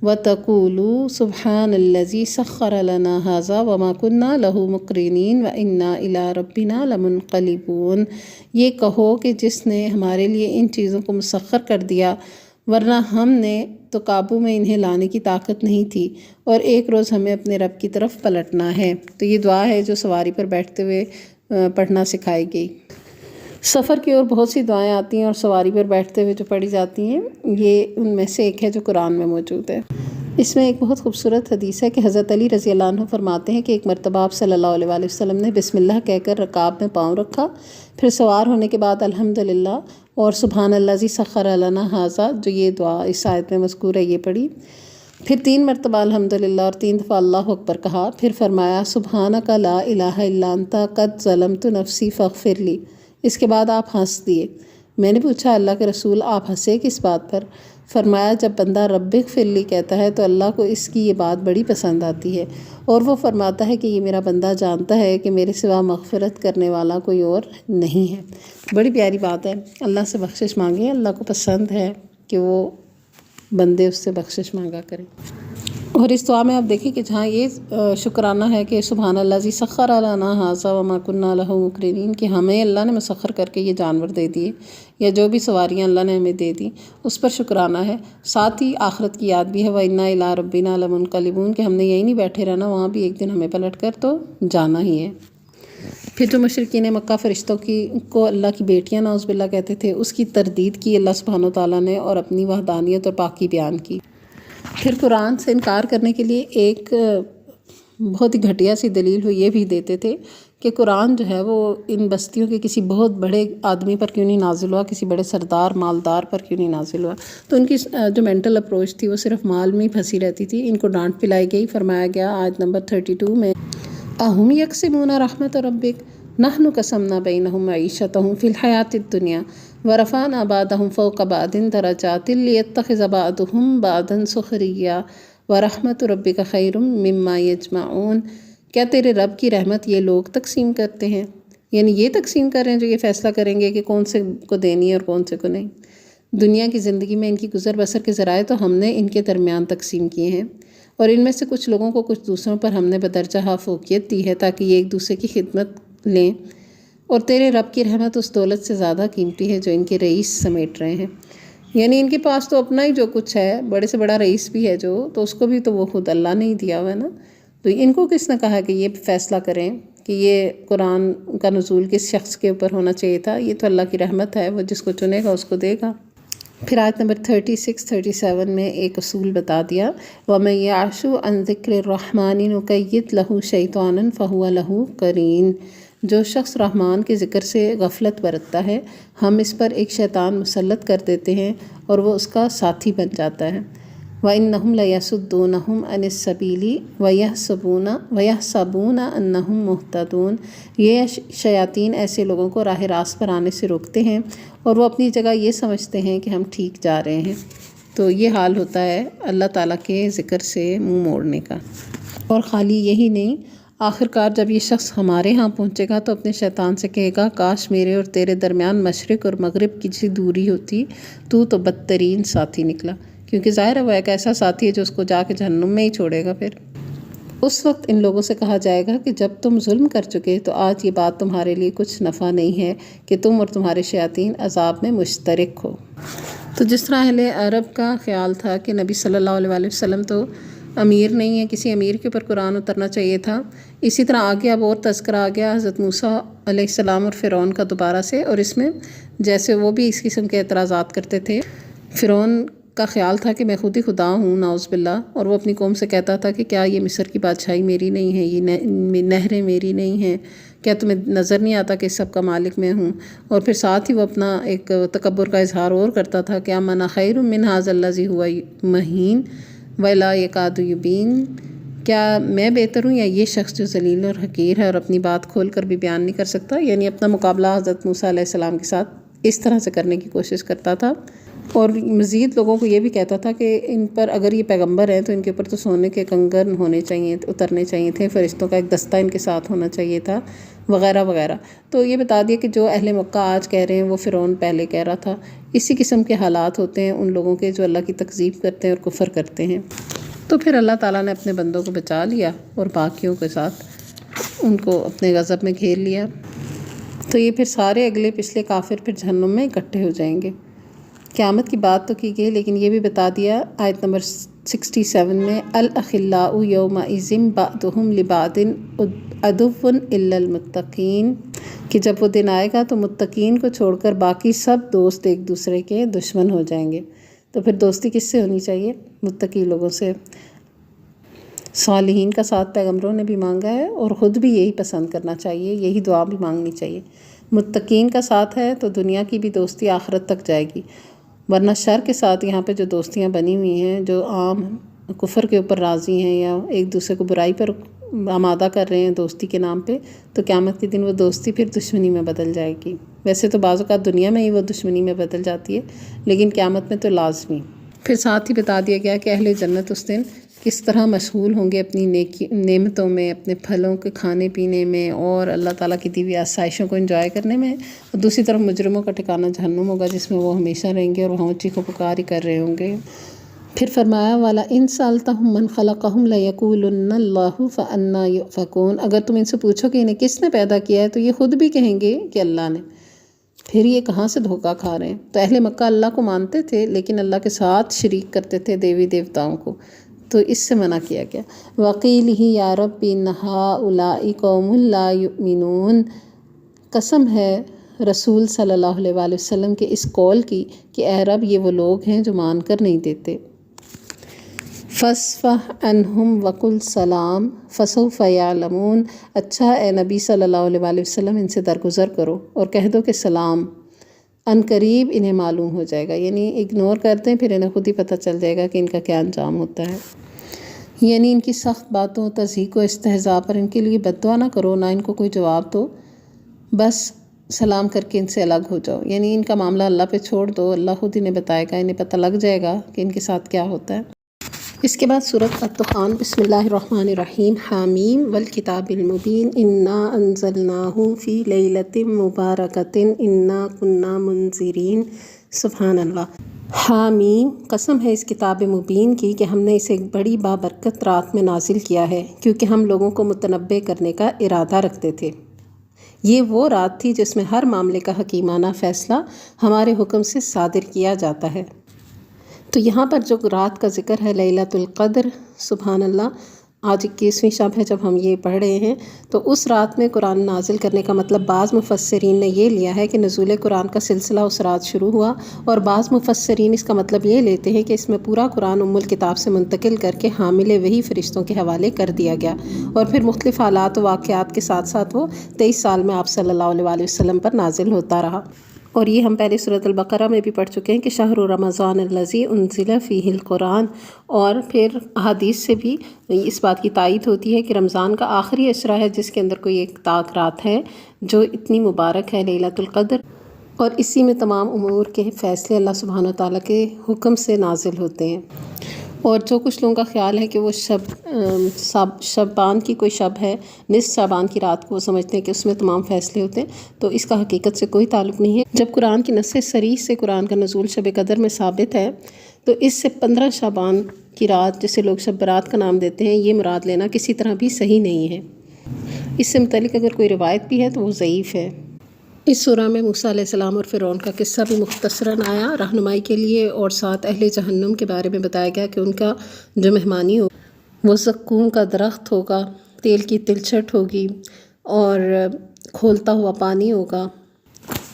وَتَقُولُوا سُبْحَانَ الَّذِي سَخَّرَ لَنَا هَٰذَا وَمَا كُنَّا لَهُ مُقْرِنِينَ وَإِنَّا إِلَىٰ رَبِّنَا لَمُنقَلِبُونَ، یہ کہو کہ جس نے ہمارے لیے ان چیزوں کو مسخر کر دیا ورنہ ہم نے تو قابو میں انہیں لانے کی طاقت نہیں تھی، اور ایک روز ہمیں اپنے رب کی طرف پلٹنا ہے۔ تو یہ دعا ہے جو سواری پر بیٹھتے ہوئے پڑھنا سکھائی گئی۔ سفر کی اور بہت سی دعائیں آتی ہیں اور سواری پر بیٹھتے ہوئے جو پڑھی جاتی ہیں، یہ ان میں سے ایک ہے جو قرآن میں موجود ہے۔ اس میں ایک بہت خوبصورت حدیث ہے کہ حضرت علی رضی اللہ عنہ فرماتے ہیں کہ ایک مرتبہ آپ صلی اللہ علیہ وآلہ وسلم نے بسم اللہ کہہ کر رکاب میں پاؤں رکھا، پھر سوار ہونے کے بعد الحمدللہ اور سبحان الذی سخر لنا ھذا، جو یہ دعا اس آیت میں مذکور ہے، یہ پڑھی، پھر 3 مرتبہ الحمدللہ اور 3 دفعہ اللہ اکبر کہا، پھر فرمایا سبحانک لا الہ الا انت قد ظلمت نفسی فاغفر لی۔ اس کے بعد آپ ہنس دیے۔ میں نے پوچھا اللہ کے رسول آپ ہنسے کس بات پر؟ فرمایا جب بندہ رب اغفر لی کہتا ہے تو اللہ کو اس کی یہ بات بڑی پسند آتی ہے، اور وہ فرماتا ہے کہ یہ میرا بندہ جانتا ہے کہ میرے سوا مغفرت کرنے والا کوئی اور نہیں ہے۔ بڑی پیاری بات ہے، اللہ سے بخشش مانگیں، اللہ کو پسند ہے کہ وہ بندے اس سے بخشش مانگا کریں۔ اور اس دعا میں آپ دیکھیں کہ جہاں یہ شکرانہ ہے کہ سبحان الذی سخر لنا ھذا وما كنا له مقرنین، کہ ہمیں اللہ نے مسخر کر کے یہ جانور دے دیے یا جو بھی سواریاں اللہ نے ہمیں دے دی اس پر شکرانہ ہے، ساتھ ہی آخرت کی یاد بھی ہے وَإِنَّا إِلَىٰ رَبِّنَا لَمُنقَلِبُونَ، کہ ہم نے یہی نہیں بیٹھے رہنا، وہاں بھی ایک دن ہمیں پلٹ کر تو جانا ہی ہے۔ پھر جو مشرکین مکہ فرشتوں کو اللہ کی بیٹیاں نعوذ باللہ کہتے تھے، اس کی تردید کی اللہ سبحانہ وتعالیٰ نے اور اپنی وحدانیت اور پاکی بیان کی۔ پھر قرآن سے انکار کرنے کے لیے ایک بہت ہی گھٹیا سی دلیل وہ یہ بھی دیتے تھے کہ قرآن جو ہے وہ ان بستیوں کے کسی بہت بڑے آدمی پر کیوں نہیں نازل ہوا، کسی بڑے سردار مالدار پر کیوں نہیں نازل ہوا۔ تو ان کی جو مینٹل اپروچ تھی وہ صرف مال میں ہی پھنسی رہتی تھی۔ ان کو ڈانٹ پلائی گئی، فرمایا گیا آیت نمبر 32 میں اَهُمْ يَقْسِمُونَ رَحْمَتَ رَبِّكَ نَحْنُ قَسَمْنَا بَيْنَهُمْ مَعِيشَتَهُمْ فِي الْحَيَاةِ الدُّنْيَا وَرَفَعْنَا بَعْضَهُمْ فَوْقَ بَعْضٍ دَرَجَاتٍ لِيَتَّخِذَ بَعْضُهُمْ بَعْضًا سُخْرِيًّا وَرَحْمَتُ رَبِّكَ خَيْرٌ مِّمَّا يَجْمَعُونَ، کیا تیرے رب کی رحمت یہ لوگ تقسیم کرتے ہیں، یعنی یہ تقسیم کر رہے ہیں جو یہ فیصلہ کریں گے کہ کون سے کو دینی ہے اور کون سے کو نہیں۔ دنیا کی زندگی میں ان کی گزر بسر کے ذرائع تو ہم نے ان کے درمیان تقسیم کیے ہیں، اور ان میں سے کچھ لوگوں کو کچھ دوسروں پر ہم نے بدرجہ فوقیت دی ہے تاکہ یہ ایک دوسرے کی خدمت لیں، اور تیرے رب کی رحمت اس دولت سے زیادہ قیمتی ہے جو ان کے رئیس سمیٹ رہے ہیں۔ یعنی ان کے پاس تو اپنا ہی جو کچھ ہے، بڑے سے بڑا رئیس بھی ہے جو، تو اس کو بھی تو وہ خود اللہ نے ہی دیا ہوا ہے نا۔ تو ان کو کس نے کہا کہ یہ فیصلہ کریں کہ یہ قرآن کا نزول کس شخص کے اوپر ہونا چاہیے تھا؟ یہ تو اللہ کی رحمت ہے، وہ جس کو چنے گا اس کو دے گا۔ پھر آیت نمبر 36-37 میں ایک اصول بتا دیا وَمَن يَعْشُ عَن ذِكْرِ الرَّحْمَٰنِ نُقَيِّضْ لَهُ شَيْطَانًا فَهُوَ لَهُ قَرِينٌ، جو شخص رحمان کے ذکر سے غفلت برتتا ہے ہم اس پر ایک شیطان مسلط کر دیتے ہیں اور وہ اس کا ساتھی بن جاتا ہے۔ وَإِنَّهُمْ لَيَصُدُّونَهُمْ عَنِ السَّبِيلِ وَيَحْسَبُونَ أَنَّهُمْ مُهْتَدُونَ، یہ شیاطین ایسے لوگوں کو راہ راست پر آنے سے روکتے ہیں اور وہ اپنی جگہ یہ سمجھتے ہیں کہ ہم ٹھیک جا رہے ہیں۔ تو یہ حال ہوتا ہے اللہ تعالیٰ کے ذکر سے منہ موڑنے کا۔ اور خالی یہی نہیں، آخرکار جب یہ شخص ہمارے ہاں پہنچے گا تو اپنے شیطان سے کہے گا کاش میرے اور تیرے درمیان مشرق اور مغرب کی سی دوری ہوتی، تو بدترین ساتھی نکلا، کیونکہ ظاہر ہے وہ ایک ایسا ساتھی ہے جو اس کو جا کے جہنم میں ہی چھوڑے گا۔ پھر اس وقت ان لوگوں سے کہا جائے گا کہ جب تم ظلم کر چکے تو آج یہ بات تمہارے لیے کچھ نفع نہیں ہے کہ تم اور تمہارے شیاطین عذاب میں مشترک ہو۔ تو جس طرح اہل عرب کا خیال تھا کہ نبی صلی اللہ علیہ وآلہ وسلم تو امیر نہیں ہے، کسی امیر کے اوپر قرآن اترنا چاہیے تھا، اسی طرح آگے اب اور تذکرہ آ گیا حضرت موسیٰ علیہ السلام اور فرعون کا دوبارہ سے، اور اس میں جیسے وہ بھی اس قسم کے اعتراضات کرتے تھے، فرعون کا خیال تھا کہ میں خود ہی خدا ہوں نعوذ باللہ، اور وہ اپنی قوم سے کہتا تھا کہ کیا یہ مصر کی بادشاہی میری نہیں ہے، یہ نہریں میری نہیں ہیں، کیا تمہیں نظر نہیں آتا کہ اس سب کا مالک میں ہوں؟ اور پھر ساتھ ہی وہ اپنا ایک تکبر کا اظہار اور کرتا تھا کہ امن خیر من ھذا الذی ھو مہین ولا یکاد یبین، کیا میں بہتر ہوں یا یہ شخص جو ذلیل اور حقیر ہے اور اپنی بات کھول کر بھی بیان نہیں کر سکتا؟ یعنی اپنا مقابلہ حضرت موسیٰ علیہ السلام کے ساتھ اس طرح سے کرنے کی کوشش کرتا تھا، اور مزید لوگوں کو یہ بھی کہتا تھا کہ ان پر اگر یہ پیغمبر ہیں تو ان کے اوپر تو سونے کے کنگن ہونے چاہیے، اترنے چاہیے تھے، فرشتوں کا ایک دستہ ان کے ساتھ ہونا چاہیے تھا، وغیرہ وغیرہ۔ تو یہ بتا دیا کہ جو اہل مکہ آج کہہ رہے ہیں وہ فرعون پہلے کہہ رہا تھا۔ اسی قسم کے حالات ہوتے ہیں ان لوگوں کے جو اللہ کی تکذیب کرتے ہیں اور کفر کرتے ہیں۔ تو پھر اللہ تعالیٰ نے اپنے بندوں کو بچا لیا اور باقیوں کے ساتھ ان کو اپنے غضب میں گھیر لیا۔ تو یہ پھر سارے اگلے پچھلے کافر پھر جہنم میں اکٹھے ہو جائیں گے۔ قیامت کی بات تو کی گئی، لیکن یہ بھی بتا دیا آیت نمبر 67 میں الاخلاء یومئذ بعضهم لبعض عدو الا المتقین، کہ جب وہ دن آئے گا تو متقین کو چھوڑ کر باقی سب دوست ایک دوسرے کے دشمن ہو جائیں گے۔ تو پھر دوستی کس سے ہونی چاہیے؟ متقی لوگوں سے۔ صالحین کا ساتھ پیغمبروں نے بھی مانگا ہے، اور خود بھی یہی پسند کرنا چاہیے، یہی دعا بھی مانگنی چاہیے۔ متقین کا ساتھ ہے تو دنیا کی بھی دوستی آخرت تک جائے گی، ورنہ شر کے ساتھ یہاں پہ جو دوستیاں بنی ہوئی ہیں، جو عام کفر کے اوپر راضی ہیں یا ایک دوسرے کو برائی پر آمادہ کر رہے ہیں دوستی کے نام پہ، تو قیامت کے دن وہ دوستی پھر دشمنی میں بدل جائے گی۔ ویسے تو بعض اوقات دنیا میں ہی وہ دشمنی میں بدل جاتی ہے، لیکن قیامت میں تو لازمی۔ پھر ساتھ ہی بتا دیا گیا کہ اہل جنت اس دن کس طرح مشغول ہوں گے اپنی نعمتوں میں، اپنے پھلوں کے کھانے پینے میں اور اللہ تعالیٰ کی دی ہوئی آسائشوں کو انجوائے کرنے میں، اور دوسری طرف مجرموں کا ٹھکانہ جہنم ہوگا جس میں وہ ہمیشہ رہیں گے اور وہاں چیخ و پکار ہی کر رہے ہوں گے۔ پھر فرمایا وَلَئِن سَأَلْتَهُم مَّن خَلَقَهُمْ لَيَقُولُنَّ اللَّهُ فَأَنَّىٰ يُؤْفَكُونَ، اگر تم ان سے پوچھو کہ انہیں کس نے پیدا کیا ہے تو یہ خود بھی کہیں گے کہ اللہ نے، پھر یہ کہاں سے دھوکہ کھا رہے ہیں۔ تو اہل مکہ اللہ کو مانتے تھے لیکن اللہ کے ساتھ شریک کرتے تھے دیوی دیوتاؤں کو، تو اس سے منع کیا گیا۔ وَقِيلِهِ يَا رَبِّ إِنَّ هَٰؤُلَاءِ قَوْمٌ لَا يُؤْمِنُونَ، قسم ہے رسول صلی اللہ علیہ وآلہ وسلم کے اس قول کی کہ اے رب یہ وہ لوگ ہیں جو مان کر نہیں دیتے۔ فَاصْفَحْ عَنْهُمْ وَقُلْ سَلَامٌ فَسَوْفَ يَعْلَمُونَ، اچھا اے نبی صلی اللہ علیہ وآلہ وسلم ان سے درگزر کرو اور کہہ دو کہ سلام، ان قریب انہیں معلوم ہو جائے گا، یعنی اگنور کرتے ہیں پھر انہیں خود ہی پتہ چل جائے گا کہ ان کا کیا انجام ہوتا ہے۔ یعنی ان کی سخت باتوں، تضحیک و استہزاء پر ان کے لیے بد دعا نہ کرو، نہ ان کو کوئی جواب دو، بس سلام کر کے ان سے الگ ہو جاؤ، یعنی ان کا معاملہ اللہ پہ چھوڑ دو، اللہ خود انہیں بتائے گا، انہیں پتہ لگ جائے گا کہ ان کے ساتھ کیا ہوتا ہے۔ اس کے بعد سورۃ الدخان، بسم اللہ الرحمن الرحیم، حامیم والکتاب المبین، انا انزلناہ فی لیلۃ مبارکۃ انا کنا منذرین، سبحان اللہ۔ حامیم، قسم ہے اس کتاب مبین کی کہ ہم نے اسے ایک بڑی بابرکت رات میں نازل کیا ہے کیونکہ ہم لوگوں کو متنبع کرنے کا ارادہ رکھتے تھے۔ یہ وہ رات تھی جس میں ہر معاملے کا حکیمانہ فیصلہ ہمارے حکم سے صادر کیا جاتا ہے۔ تو یہاں پر جو رات کا ذکر ہے لیلۃ القدر، سبحان اللہ، آج 21ویں شب ہے جب ہم یہ پڑھ رہے ہیں، تو اس رات میں قرآن نازل کرنے کا مطلب بعض مفسرین نے یہ لیا ہے کہ نزول قرآن کا سلسلہ اس رات شروع ہوا، اور بعض مفسرین اس کا مطلب یہ لیتے ہیں کہ اس میں پورا قرآن ام الکتاب سے منتقل کر کے حامل وحی فرشتوں کے حوالے کر دیا گیا، اور پھر مختلف حالات و واقعات کے ساتھ ساتھ وہ 23 سال میں آپ صلی اللہ علیہ وآلہ وسلم پر نازل ہوتا رہا۔ اور یہ ہم پہلے سورۃ البقرہ میں بھی پڑھ چکے ہیں کہ شہر رمضان الذی انزل فیہ القرآن، اور پھر احادیث سے بھی اس بات کی تائید ہوتی ہے کہ رمضان کا آخری عشرہ ہے جس کے اندر کوئی ایک طاق رات ہے جو اتنی مبارک ہے، لیلۃ القدر، اور اسی میں تمام امور کے فیصلے اللہ سبحانہ و تعالیٰ کے حکم سے نازل ہوتے ہیں۔ اور جو کچھ لوگوں کا خیال ہے کہ وہ شعبان کی کوئی شب ہے، نصف شعبان کی رات کو وہ سمجھتے ہیں کہ اس میں تمام فیصلے ہوتے ہیں، تو اس کا حقیقت سے کوئی تعلق نہیں ہے۔ جب قرآن کی نص صریح سے قرآن کا نزول شب قدر میں ثابت ہے تو اس سے 15 شعبان کی رات جسے لوگ شب برات کا نام دیتے ہیں، یہ مراد لینا کسی طرح بھی صحیح نہیں ہے۔ اس سے متعلق اگر کوئی روایت بھی ہے تو وہ ضعیف ہے۔ اس سورہ میں موسیٰ علیہ السلام اور فرعون کا قصہ بھی مختصراً آیا رہنمائی کے لیے، اور ساتھ اہل جہنم کے بارے میں بتایا گیا کہ ان کا جو مہمانی ہوگا وہ زقوم کا درخت ہوگا، تیل کی تلچھٹ ہوگی اور کھولتا ہوا پانی ہوگا،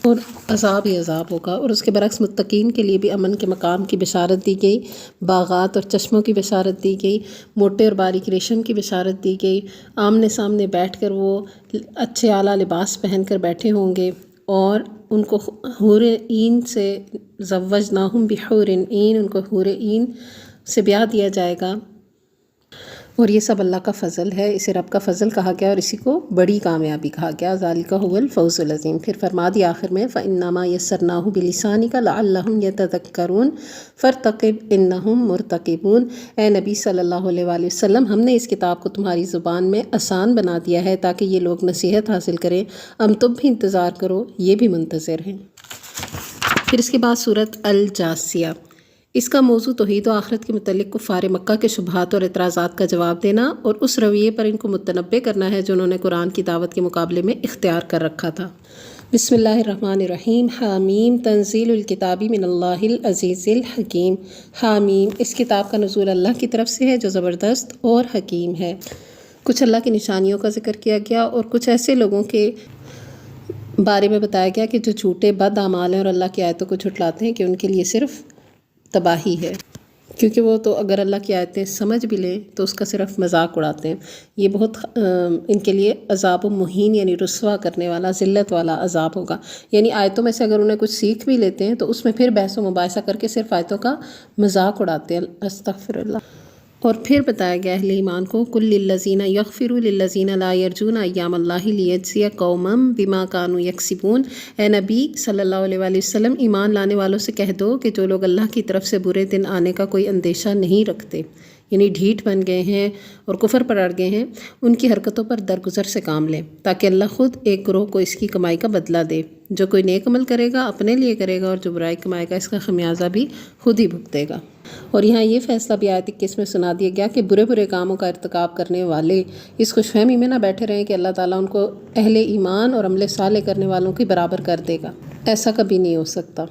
اور عذاب ہی عذاب ہوگا۔ اور اس کے برعکس متقین کے لیے بھی امن کے مقام کی بشارت دی گئی، باغات اور چشموں کی بشارت دی گئی، موٹے اور باریک ریشم کی بشارت دی گئی، آمنے سامنے بیٹھ کر وہ اچھے اعلیٰ لباس پہن کر بیٹھے ہوں گے، اور ان کو حور عین سے زوجناہم بحور عین، ان کو حور عین سے بیاہ دیا جائے گا۔ اور یہ سب اللہ کا فضل ہے، اسے رب کا فضل کہا گیا اور اسی کو بڑی کامیابی کہا گیا، ذالک هو الفوز العظیم۔ پھر فرما دیا آخر میں فَإِنَّمَا يَسَّرْنَاهُ بِلِسَانِكَ لَعَلَّهُمْ يَتَذَكَّرُونَ فَارْتَقِبْ إِنَّهُمْ مُرْتَقِبُونَ۔ اے نبی صلی اللہ علیہ وآلہ وسلم، ہم نے اس کتاب کو تمہاری زبان میں آسان بنا دیا ہے تاکہ یہ لوگ نصیحت حاصل کریں، تم بھی انتظار کرو، یہ بھی منتظر ہیں۔ پھر اس کے بعد سورۃ الجاثیہ، اس کا موضوع توحید و آخرت کے متعلق کفار مکہ کے شبہات اور اعتراضات کا جواب دینا اور اس رویے پر ان کو متنبع کرنا ہے جو انہوں نے قرآن کی دعوت کے مقابلے میں اختیار کر رکھا تھا۔ بسم اللہ الرحمن الرحیم، حامیم تنزیل الکتاب من اللہ العزیز الحکیم۔ حامیم، اس کتاب کا نزول اللہ کی طرف سے ہے جو زبردست اور حکیم ہے۔ کچھ اللہ کی نشانیوں کا ذکر کیا گیا اور کچھ ایسے لوگوں کے بارے میں بتایا گیا کہ جو جھوٹے بد اعمال ہیں اور اللہ کی آیتوں کو جھٹلاتے ہیں، کہ ان کے لیے صرف تباہی ہے، کیونکہ وہ تو اگر اللہ کی آیتیں سمجھ بھی لیں تو اس کا صرف مذاق اڑاتے ہیں۔ یہ بہت ان کے لیے عذاب مہین یعنی رسوا کرنے والا، ذلت والا عذاب ہوگا۔ یعنی آیتوں میں سے اگر انہیں کچھ سیکھ بھی لیتے ہیں تو اس میں پھر بحث و مباحثہ کر کے صرف آیتوں کا مذاق اڑاتے ہیں، استغفر اللہ۔ اور پھر بتایا گیا اہل ایمان کو کل للذین یغفروا للذین لا یرجون ایام اللہ لیجزی قوما بما کانوا یکسبون۔ اے نبی صلی اللہ علیہ وآلہ وسلم، ایمان لانے والوں سے کہہ دو کہ جو لوگ اللہ کی طرف سے برے دن آنے کا کوئی اندیشہ نہیں رکھتے، یعنی ڈھیٹ بن گئے ہیں اور کفر پر اڑ گئے ہیں، ان کی حرکتوں پر درگزر سے کام لیں تاکہ اللہ خود ایک گروہ کو اس کی کمائی کا بدلہ دے۔ جو کوئی نیک عمل کرے گا اپنے لیے کرے گا، اور جو برائی کمائے گا اس کا خمیازہ بھی خود ہی بھگتے گا۔ اور یہاں یہ فیصلہ بھی آیت 21 میں سنا دیا گیا کہ برے برے کاموں کا ارتکاب کرنے والے اس خوش فہمی میں نہ بیٹھے رہیں کہ اللہ تعالیٰ ان کو اہل ایمان اور عمل صالح کرنے والوں کی برابر کر دے گا، ایسا کبھی نہیں ہو سکتا۔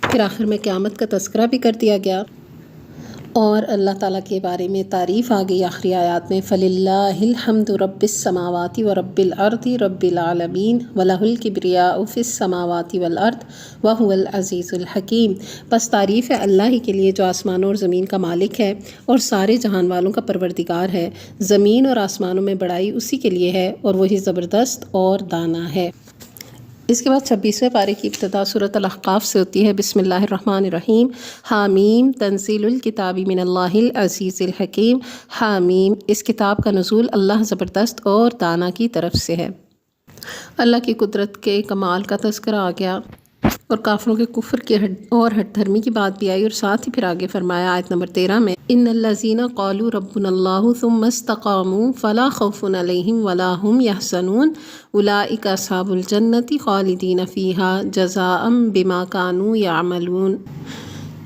پھر آخر میں قیامت کا تذکرہ بھی کر دیا گیا اور اللہ تعالیٰ کے بارے میں تعریف آ گئی آخری آیات میں فَلِلَّهِ الْحَمْدُ رَبِّ السَّمَاوَاتِ وَرَبِّ الْأَرْضِ رَبِّ الْعَالَمِينَ وَلَهُ الْكِبْرِيَاءُ فِي السَّمَاوَاتِ وَالْأَرْضِ وَهُوَ الْعَزِيزُ الْحَكِيمُ۔ بس تعریف ہے اللہ ہی کے لیے جو آسمانوں اور زمین کا مالک ہے اور سارے جہان والوں کا پروردگار ہے۔ زمین اور آسمانوں میں بڑائی اسی کے لیے ہے اور وہی زبردست اور دانا ہے۔ اس کے بعد 26ویں پارے کی ابتدا سورۃ الاحقاف سے ہوتی ہے۔ بسم اللہ الرحمن الرحیم، حامیم تنزیل الکتاب من اللہ العزیز الحکیم۔ حامیم، اس کتاب کا نزول اللہ زبردست اور دانا کی طرف سے ہے۔ اللہ کی قدرت کے کمال کا تذکرہ آ گیا اور کافروں کے کفر کی اور ہٹ دھرمی کی بات بھی آئی، اور ساتھ ہی پھر آگے فرمایا آیت نمبر 13 میں ان الذین قالوا ربنا اللہ ثم استقاموا فلا خوف علیہم ولا هم یحزنون اولئک اصحاب الجنۃ خالدین فیہا جزاء بما کانوا یعملون۔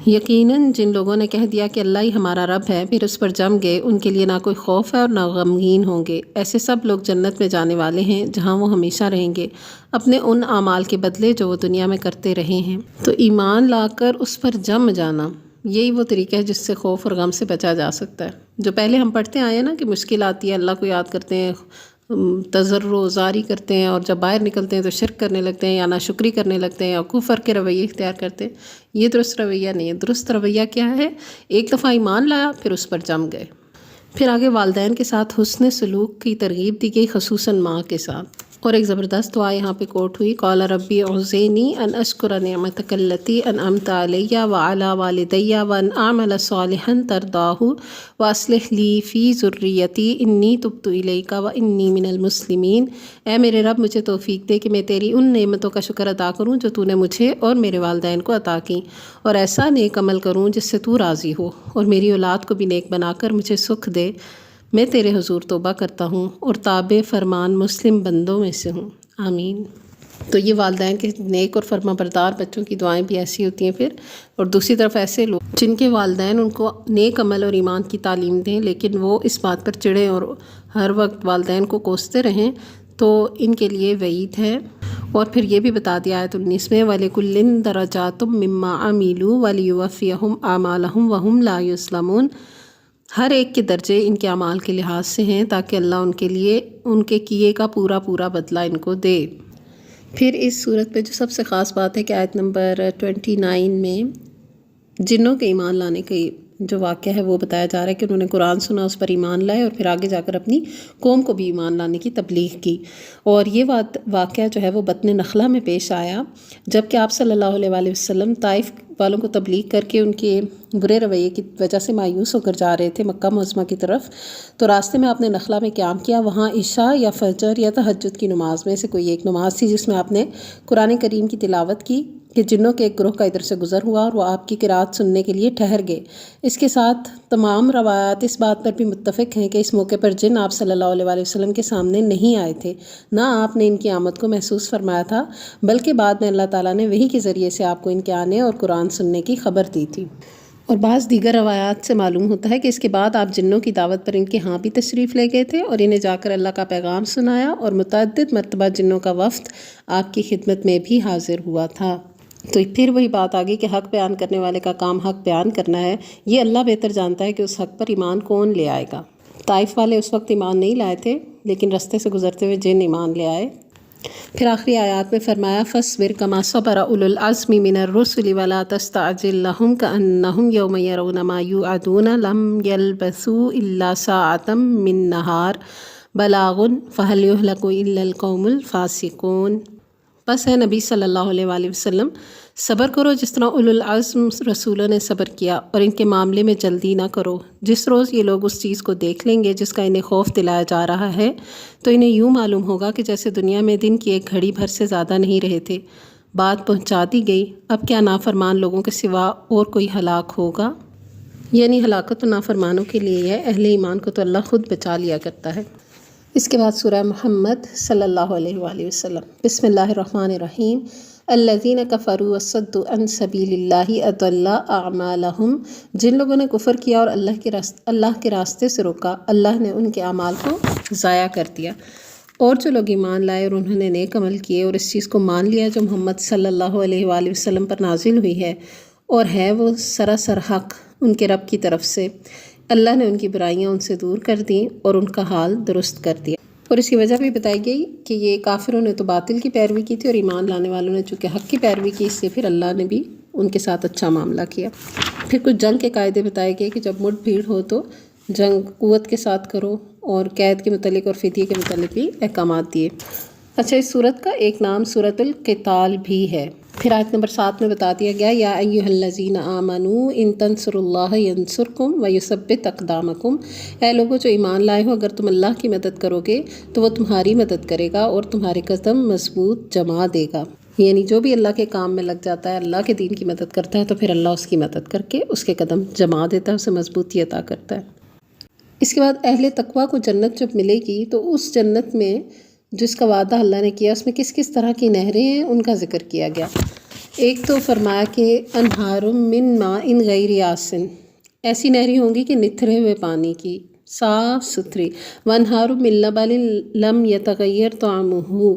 یقیناً جن لوگوں نے کہہ دیا کہ اللہ ہی ہمارا رب ہے، پھر اس پر جم گئے، ان کے لیے نہ کوئی خوف ہے اور نہ غمگین ہوں گے۔ ایسے سب لوگ جنت میں جانے والے ہیں جہاں وہ ہمیشہ رہیں گے، اپنے ان اعمال کے بدلے جو وہ دنیا میں کرتے رہے ہیں۔ تو ایمان لا کر اس پر جم جانا، یہی وہ طریقہ ہے جس سے خوف اور غم سے بچا جا سکتا ہے۔ جو پہلے ہم پڑھتے آئے ہیں نا کہ مشکل آتی ہے، اللہ کو یاد کرتے ہیں، تضرع و زاری کرتے ہیں، اور جب باہر نکلتے ہیں تو شرک کرنے لگتے ہیں یا ناشکری کرنے لگتے ہیں یا کفر کے رویے اختیار کرتے ہیں۔ یہ درست رویہ نہیں ہے۔ درست رویہ کیا ہے؟ ایک دفعہ ایمان لایا پھر اس پر جم گئے۔ پھر آگے والدین کے ساتھ حسن سلوک کی ترغیب دی گئی، خصوصاً ماں کے ساتھ۔ اور ایک زبردست دعا یہاں پہ کوٹ ہوئی قال ربی اوزینی ان اشکر نعمتک التی انعمت علی وعلی والدی وان اعمل صالحا ترضاہ واصلح لی فی ذریتی انی تبت الیک وانی من المسلمین۔ اے میرے رب، مجھے توفیق دے کہ میں تیری ان نعمتوں کا شکر ادا کروں جو تو نے مجھے اور میرے والدین کو عطا کی، اور ایسا نیک عمل کروں جس سے تو راضی ہو، اور میری اولاد کو بھی نیک بنا کر مجھے سکھ دے۔ میں تیرے حضور توبہ کرتا ہوں اور تابع فرمان مسلم بندوں میں سے ہوں، آمین۔ تو یہ والدین کے نیک اور فرما بردار بچوں کی دعائیں بھی ایسی ہوتی ہیں پھر، اور دوسری طرف ایسے لوگ جن کے والدین ان کو نیک عمل اور ایمان کی تعلیم دیں لیکن وہ اس بات پر چڑھیں اور ہر وقت والدین کو کوستے رہیں، تو ان کے لیے وعید ہے۔ اور پھر یہ بھی بتا دیا آیت 19 میں وَلِكُلٍّ دَرَجَاتٌ مِّمَّا عَمِلُوا وَلِيُوَفِّيَهُمْ أَعْمَالَهُمْ وَهُمْ لَا يُظْلَمُونَ۔ ہر ایک کے درجے ان کے اعمال کے لحاظ سے ہیں تاکہ اللہ ان کے لیے ان کے کیے کا پورا پورا بدلہ ان کو دے۔ پھر اس صورت میں جو سب سے خاص بات ہے کہ آیت نمبر 29 میں جنوں کے ایمان لانے کی جو واقعہ ہے وہ بتایا جا رہا ہے کہ انہوں نے قرآن سنا، اس پر ایمان لائے اور پھر آگے جا کر اپنی قوم کو بھی ایمان لانے کی تبلیغ کی۔ اور یہ واقعہ جو ہے وہ بطن نخلہ میں پیش آیا، جب کہ آپ صلی اللہ علیہ وآلہ وسلم طائف والوں کو تبلیغ کر کے ان کے برے رویے کی وجہ سے مایوس ہو کر جا رہے تھے مکہ معظمہ کی طرف، تو راستے میں آپ نے نخلہ میں قیام کیا۔ وہاں عشاء یا فجر یا تہجد کی نماز میں سے کوئی ایک نماز تھی جس میں آپ نے قرآن کریم کی تلاوت کی کہ جنوں کے ایک گروہ کا ادھر سے گزر ہوا اور وہ آپ کی قرات سننے کے لیے ٹھہر گئے۔ اس کے ساتھ تمام روایات اس بات پر بھی متفق ہیں کہ اس موقع پر جن آپ صلی اللہ علیہ وآلہ وسلم کے سامنے نہیں آئے تھے، نہ آپ نے ان کی آمد کو محسوس فرمایا تھا، بلکہ بعد میں اللہ تعالیٰ نے وحی کے ذریعے سے آپ کو ان کے آنے اور قرآن سننے کی خبر دی تھی۔ اور بعض دیگر روایات سے معلوم ہوتا ہے کہ اس کے بعد آپ جنوں کی دعوت پر ان کے ہاں بھی تشریف لے گئے تھے اور انہیں جا کر اللہ کا پیغام سنایا، اور متعدد مرتبہ جنوں کا وفد آپ کی خدمت میں بھی حاضر ہوا تھا۔ تو پھر وہی بات آگئی کہ حق بیان کرنے والے کا کام حق بیان کرنا ہے، یہ اللہ بہتر جانتا ہے کہ اس حق پر ایمان کون لے آئے گا۔ طائف والے اس وقت ایمان نہیں لائے تھے، لیکن رستے سے گزرتے ہوئے جن ایمان لے آئے۔ پھر آخری آیات میں فرمایا فَاصْبِرْ كَمَا صَبَرَ أُولُو الْعَزْمِ مِنَ الرُّسُلِ وَلَا تَسْتَعْجِل لَّهُمْ كَأَنَّهُمْ يَوْمَ يَرَوْنَ مَا يُوعَدُونَ لَمْ يَلْبَثُوا إِلَّا سَاعَةً مِّن نَّهَارٍ بَلَاغٌ فَهَلْ يُهْلَكُ إِلَّا الْقَوْمُ الْفَاسِقُونَ۔ بس ہے نبی صلی اللہ علیہ وآلہ وسلم، صبر کرو جس طرح اولو العزم رسولوں نے صبر کیا، اور ان کے معاملے میں جلدی نہ کرو۔ جس روز یہ لوگ اس چیز کو دیکھ لیں گے جس کا انہیں خوف دلایا جا رہا ہے، تو انہیں یوں معلوم ہوگا کہ جیسے دنیا میں دن کی ایک گھڑی بھر سے زیادہ نہیں رہے تھے۔ بات پہنچا دی گئی، اب کیا نافرمان لوگوں کے سوا اور کوئی ہلاک ہوگا؟ یعنی ہلاکت تو نافرمانوں کے لیے ہے، اہل ایمان کو تو اللہ خود بچا لیا کرتا ہے۔ اس کے بعد سورہ محمد صلی اللہ علیہ وآلہ وسلم۔ بسم اللہ الرحمن الرحیم۔ الذین کفروا وصدوا عن سبیل اللہ اضل اعمالہم، جن لوگوں نے کفر کیا اور اللہ کے راستے سے روکا، اللہ نے ان کے اعمال کو ضائع کر دیا۔ اور جو لوگ ایمان لائے اور انہوں نے نیک عمل کیے اور اس چیز کو مان لیا جو محمد صلی اللہ علیہ وآلہ وسلم پر نازل ہوئی ہے، اور ہے وہ سراسر حق ان کے رب کی طرف سے، اللہ نے ان کی برائیاں ان سے دور کر دیں اور ان کا حال درست کر دیا۔ اور اس کی وجہ بھی بتائی گئی کہ یہ کافروں نے تو باطل کی پیروی کی تھی اور ایمان لانے والوں نے چونکہ حق کی پیروی کی، اس سے پھر اللہ نے بھی ان کے ساتھ اچھا معاملہ کیا۔ پھر کچھ جنگ کے قاعدے بتائے گئے کہ جب مٹ بھیڑ ہو تو جنگ قوت کے ساتھ کرو، اور قید کے متعلق اور فدیے کے متعلق بھی احکامات دیے۔ اچھا، اس صورت کا ایک نام سورۃ القتال بھی ہے۔ پھر آیت نمبر 7 میں بتا دیا گیا یا ایھا الذین آمنوا ان تنصروا اللہ ینصرکم ویثبت اقدامکم، اے لوگوں جو ایمان لائے ہو، اگر تم اللہ کی مدد کرو گے تو وہ تمہاری مدد کرے گا اور تمہارے قدم مضبوط جما دے گا۔ یعنی جو بھی اللہ کے کام میں لگ جاتا ہے، اللہ کے دین کی مدد کرتا ہے، تو پھر اللہ اس کی مدد کر کے اس کے قدم جما دیتا ہے، اسے مضبوطی عطا کرتا ہے۔ اس کے بعد اہل تقویٰ کو جنت جب ملے گی تو اس جنت میں جس کا وعدہ اللہ نے کیا، اس میں کس کس طرح کی نہریں ہیں ان کا ذکر کیا گیا۔ ایک تو فرمایا کہ انہار من ماء غیر آسن، ایسی نہریں ہوں گی کہ نتھرے ہوئے پانی کی، صاف ستھری۔ وانہار من لبن لم یتغیر طعمہ،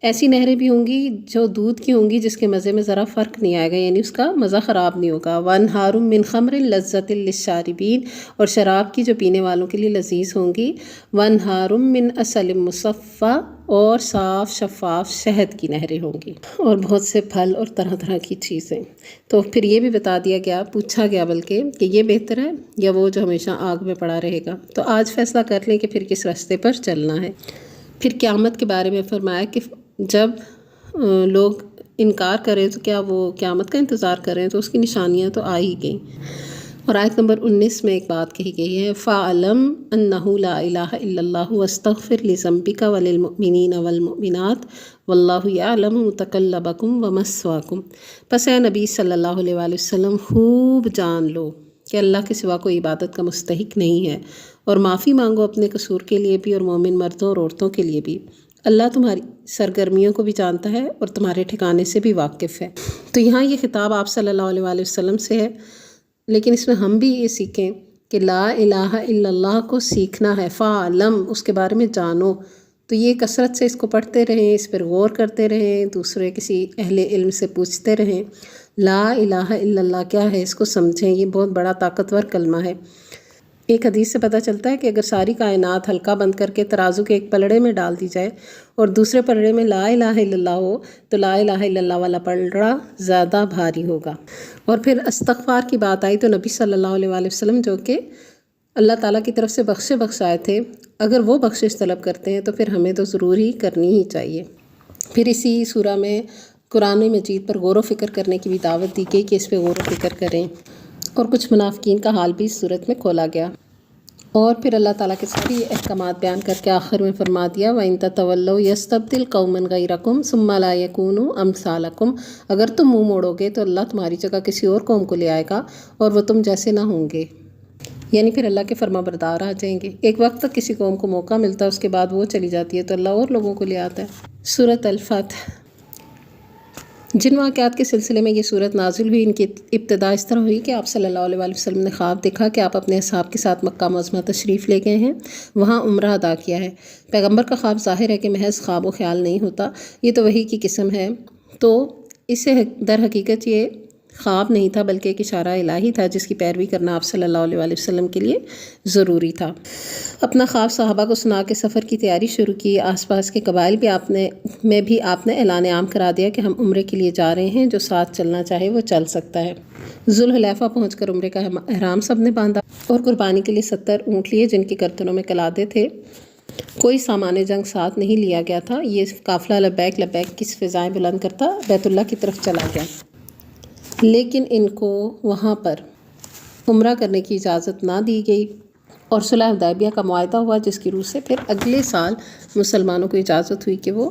ایسی نہریں بھی ہوں گی جو دودھ کی ہوں گی جس کے مزے میں ذرا فرق نہیں آئے گا، یعنی اس کا مزہ خراب نہیں ہوگا۔ وانہار من خمر لذۃ للشاربین، اور شراب کی جو پینے والوں کے لیے لذیذ ہوں گی۔ وانہار من عسل مصفی، اور صاف شفاف شہد کی نہریں ہوں گی، اور بہت سے پھل اور طرح طرح کی چیزیں۔ تو پھر یہ بھی بتا دیا گیا، پوچھا گیا بلکہ کہ یہ بہتر ہے یا وہ جو ہمیشہ آگ میں پڑا رہے گا۔ تو آج فیصلہ کر لیں کہ پھر کس راستے پر چلنا ہے۔ پھر قیامت کے بارے میں فرمایا کہ جب لوگ انکار کریں تو کیا وہ قیامت کا انتظار کریں، تو اس کی نشانیاں تو آ ہی گئیں۔ اور آیت نمبر 19 میں ایک بات کہی گئی ہے فَاعْلَمْ أَنَّهُ لَا إِلَٰهَ إِلَّا اللَّهُ وَاسْتَغْفِرْ لِذَنبِكَ وَلِلْمُؤْمِنِينَ وَالْمُؤْمِنَاتِ وَاللَّهُ يَعْلَمُ مُتَقَلَّبَكُمْ وَمَثْوَاكُمْ۔ پس اے نبی صلی اللہ علیہ وآلہ وسلم خوب جان لو کہ اللہ کے سوا کوئی عبادت کا مستحق نہیں ہے، اور معافی مانگو اپنے قصور کے لیے بھی اور مومن مردوں اور عورتوں کے لیے بھی۔ اللہ تمہاری سرگرمیوں کو بھی جانتا ہے اور تمہارے ٹھکانے سے بھی واقف ہے۔ تو یہاں یہ خطاب آپ صلی اللہ علیہ وآلہ وسلم سے ہے، لیکن اس میں ہم بھی یہ سیکھیں کہ لا الہ الا اللہ کو سیکھنا ہے۔ فَاعْلَمْ، اس کے بارے میں جانو۔ تو یہ کثرت سے اس کو پڑھتے رہیں، اس پر غور کرتے رہیں، دوسرے کسی اہل علم سے پوچھتے رہیں۔ لا الہ الا اللہ کیا ہے، اس کو سمجھیں، یہ بہت بڑا طاقتور کلمہ ہے۔ ایک حدیث سے پتہ چلتا ہے کہ اگر ساری کائنات حلقہ بند کر کے ترازو کے ایک پلڑے میں ڈال دی جائے اور دوسرے پلڑے میں لا الہ الا اللہ ہو تو لا الہ الا اللہ والا پلڑا زیادہ بھاری ہوگا۔ اور پھر استغفار کی بات آئی تو نبی صلی اللہ علیہ وآلہ وسلم جو کہ اللہ تعالیٰ کی طرف سے بخشائے تھے، اگر وہ بخشش طلب کرتے ہیں تو پھر ہمیں تو ضرور ہی کرنی ہی چاہیے۔ پھر اسی سورہ میں قرآن مجید پر غور و فکر کرنے کی بھی دعوت دی گئی کہ اس پہ غور و فکر کریں، اور کچھ منافقین کا حال بھی اس صورت میں کھولا گیا۔ اور پھر اللہ تعالیٰ کے ساری احکامات بیان کر کے آخر میں فرما دیا وَإِن تَتَوَلَّوْا يَسْتَبْدِلْ قَوْمًا غَيْرَكُمْ ثُمَّ لَا يَكُونُوا أَمْثَالَكُمْ، اگر تم منہ موڑو گے تو اللہ تمہاری جگہ کسی اور قوم کو لے آئے گا اور وہ تم جیسے نہ ہوں گے، یعنی پھر اللہ کے فرما بردار آ جائیں گے۔ ایک وقت تک کسی قوم کو موقع ملتا ہے، اس کے بعد وہ چلی جاتی ہے تو اللہ اور لوگوں کو لے آتا ہے۔ سورۃ الفتح، جن واقعات کے سلسلے میں یہ صورت نازل ہوئی، ان کی ابتدا اس طرح ہوئی کہ آپ صلی اللہ علیہ وآلہ وسلم نے خواب دیکھا کہ آپ اپنے اصحاب کے ساتھ مکہ معظمہ تشریف لے گئے ہیں، وہاں عمرہ ادا کیا ہے۔ پیغمبر کا خواب ظاہر ہے کہ محض خواب و خیال نہیں ہوتا، یہ تو وحی کی قسم ہے، تو اسے در حقیقت یہ خواب نہیں تھا بلکہ ایک اشارہ الہی تھا جس کی پیروی کرنا آپ صلی اللہ علیہ وآلہ وسلم کے لیے ضروری تھا۔ اپنا خواب صحابہ کو سنا کے سفر کی تیاری شروع کی۔ آس پاس کے قبائل بھی آپ نے اعلان عام کرا دیا کہ ہم عمرے کے لیے جا رہے ہیں، جو ساتھ چلنا چاہے وہ چل سکتا ہے۔ ذوالحلیفہ پہنچ کر عمرے کا احرام سب نے باندھا اور قربانی کے لیے 70 اونٹ لیے جن کی گردنوں میں قلادے تھے۔ کوئی سامان جنگ ساتھ نہیں لیا گیا تھا۔ یہ قافلہ لبیک لبیک کی فضائیں بلند کرتا بیت اللہ کی طرف چلا گیا، لیکن ان کو وہاں پر عمرہ کرنے کی اجازت نہ دی گئی اور صلح حدیبیہ کا معاہدہ ہوا، جس کی روح سے پھر اگلے سال مسلمانوں کو اجازت ہوئی کہ وہ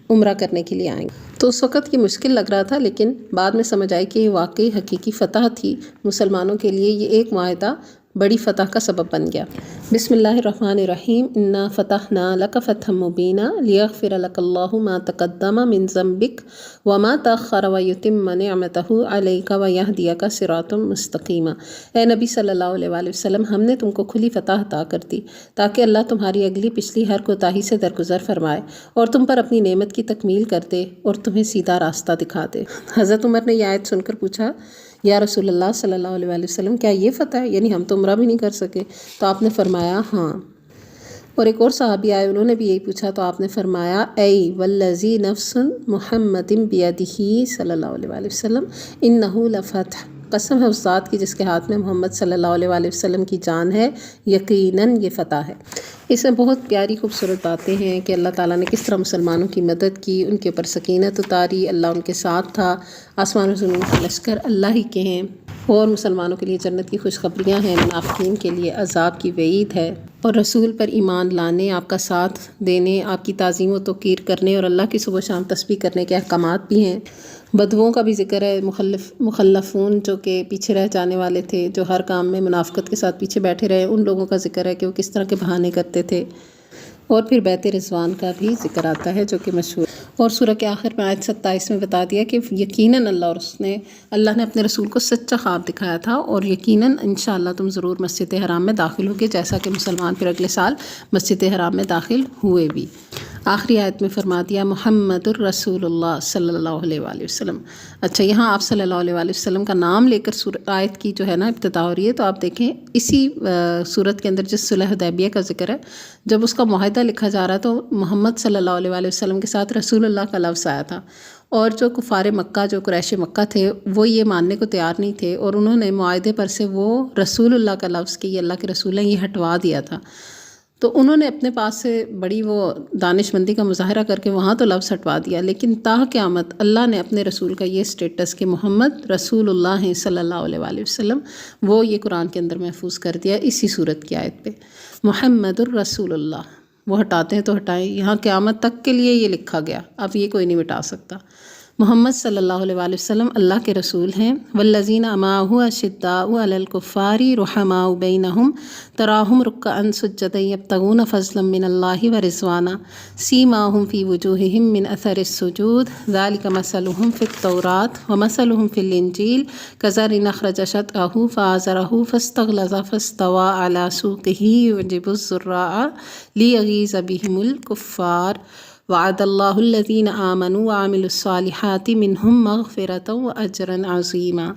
عمرہ کرنے کے لیے آئیں گے۔ تو اس وقت یہ مشکل لگ رہا تھا، لیکن بعد میں سمجھ آئی کہ یہ واقعی حقیقی فتح تھی مسلمانوں کے لیے۔ یہ ایک معاہدہ بڑی فتح کا سبب بن گیا۔ بسم اللہ الرحمن الرحیم، انا فتحنا لک فتحا مبینا لیغفر لک اللہ ما تقدم من ذنبک وما تأخر ویتم نعمتہ علیک ویہدیک صراطا مستقیما۔ اے نبی صلی اللہ علیہ وآلہ وسلم، ہم نے تم کو کھلی فتح عطا کر دی تاکہ اللہ تمہاری اگلی پچھلی ہر کوتاہی سے درگزر فرمائے اور تم پر اپنی نعمت کی تکمیل کر دے اور تمہیں سیدھا راستہ دکھا دے۔ حضرت عمر نے یہ آیت سن کر پوچھا، یا رسول اللہ صلی اللہ علیہ وآلہ وسلم، کیا یہ فتح ہے؟ یعنی ہم تو عمرہ بھی نہیں کر سکے؟ تو آپ نے فرمایا ہاں۔ اور ایک اور صحابی آئے، انہوں نے بھی یہی پوچھا تو آپ نے فرمایا اے والذی نفس محمد بیدہ صلی اللہ علیہ وآلہ وسلم انہ لفتح، قسم ہے اس ذات کی جس کے ہاتھ میں محمد صلی اللہ علیہ وآلہ وسلم کی جان ہے، یقیناً یہ فتح ہے۔ اس میں بہت پیاری خوبصورت باتیں ہیں کہ اللہ تعالیٰ نے کس طرح مسلمانوں کی مدد کی، ان کے اوپر سکینت اتاری، اللہ ان کے ساتھ تھا، آسمان و زمین کے لشکر اللہ ہی کے ہیں، اور مسلمانوں کے لیے جنت کی خوشخبریاں ہیں، منافقین کے لیے عذاب کی وعید ہے، اور رسول پر ایمان لانے، آپ کا ساتھ دینے، آپ کی تعظیم و توقیر کرنے اور اللہ کی صبح و شام تسبیح کرنے کے احکامات بھی ہیں۔ بدوؤں کا بھی ذکر ہے، مخلفون جو کہ پیچھے رہ جانے والے تھے، جو ہر کام میں منافقت کے ساتھ پیچھے بیٹھے رہے، ان لوگوں کا ذکر ہے کہ وہ کس طرح کے بہانے کرتے تھے، اور پھر بیت رضوان کا بھی ذکر آتا ہے جو کہ مشہور۔ اور سورہ کے آخر میں آیت 27 میں بتا دیا کہ یقیناً اللہ نے اپنے رسول کو سچا خواب دکھایا تھا، اور یقیناً انشاءاللہ تم ضرور مسجد حرام میں داخل ہوگے، جیسا کہ مسلمان پھر اگلے سال مسجد حرام میں داخل ہوئے بھی۔ آخری آیت میں فرما دیا محمد الرسول اللہ صلی اللہ علیہ وآلہ وسلم۔ اچھا، یہاں آپ صلی اللہ علیہ وآلہ وسلم کا نام لے کر آیت کی جو ہے نا ابتدا ہو رہی ہے، تو آپ دیکھیں اسی صورت کے اندر جس صلح حدیبیہ کا ذکر ہے، جب اس کا معاہدہ لکھا جا رہا تو محمد صلی اللہ علیہ وآلہ وسلم کے ساتھ رسول اللہ کا لفظ آیا تھا، اور جو کفار مکہ، جو قریش مکہ تھے، وہ یہ ماننے کو تیار نہیں تھے، اور انہوں نے معاہدے پر سے وہ رسول اللہ کا لفظ کہ یہ اللہ کے رسول ہیں یہ ہٹوا دیا تھا۔ تو انہوں نے اپنے پاس سے بڑی وہ دانش مندی کا مظاہرہ کر کے وہاں تو لفظ ہٹوا دیا، لیکن تا قیامت اللہ نے اپنے رسول کا یہ سٹیٹس کہ محمد رسول اللہ ہیں صلی اللہ علیہ وآلہ وسلم، وہ یہ قرآن کے اندر محفوظ کر دیا اسی صورت کی آیت پہ، محمد الرسول اللہ۔ وہ ہٹاتے ہیں تو ہٹائیں، یہاں قیامت تک کے لیے یہ لکھا گیا، اب یہ کوئی نہیں مٹا سکتا۔ محمد صلی اللہ علیہ وآلہ وسلم اللہ کے رسول ہیں۔ والذین معہ اشداء علی الکفار رحماء بینہم تراہم رکعا سجدا یبتغون فضلا من اللہ ورضوانا سیماہم فی وجوہہم من اثر السجود ذلک مثلہم فی التوراۃ ومثلہم فی الانجیل کزرع اخرج شطأہ فآزرہ فاستغلظ فاستوى علی سوقہ یعجب الزراع لیغیظ بہم الکفار وعد اللہ الذین آمنوا وعملوا الصالحات منہم مغفرۃ واجرا عظیما۔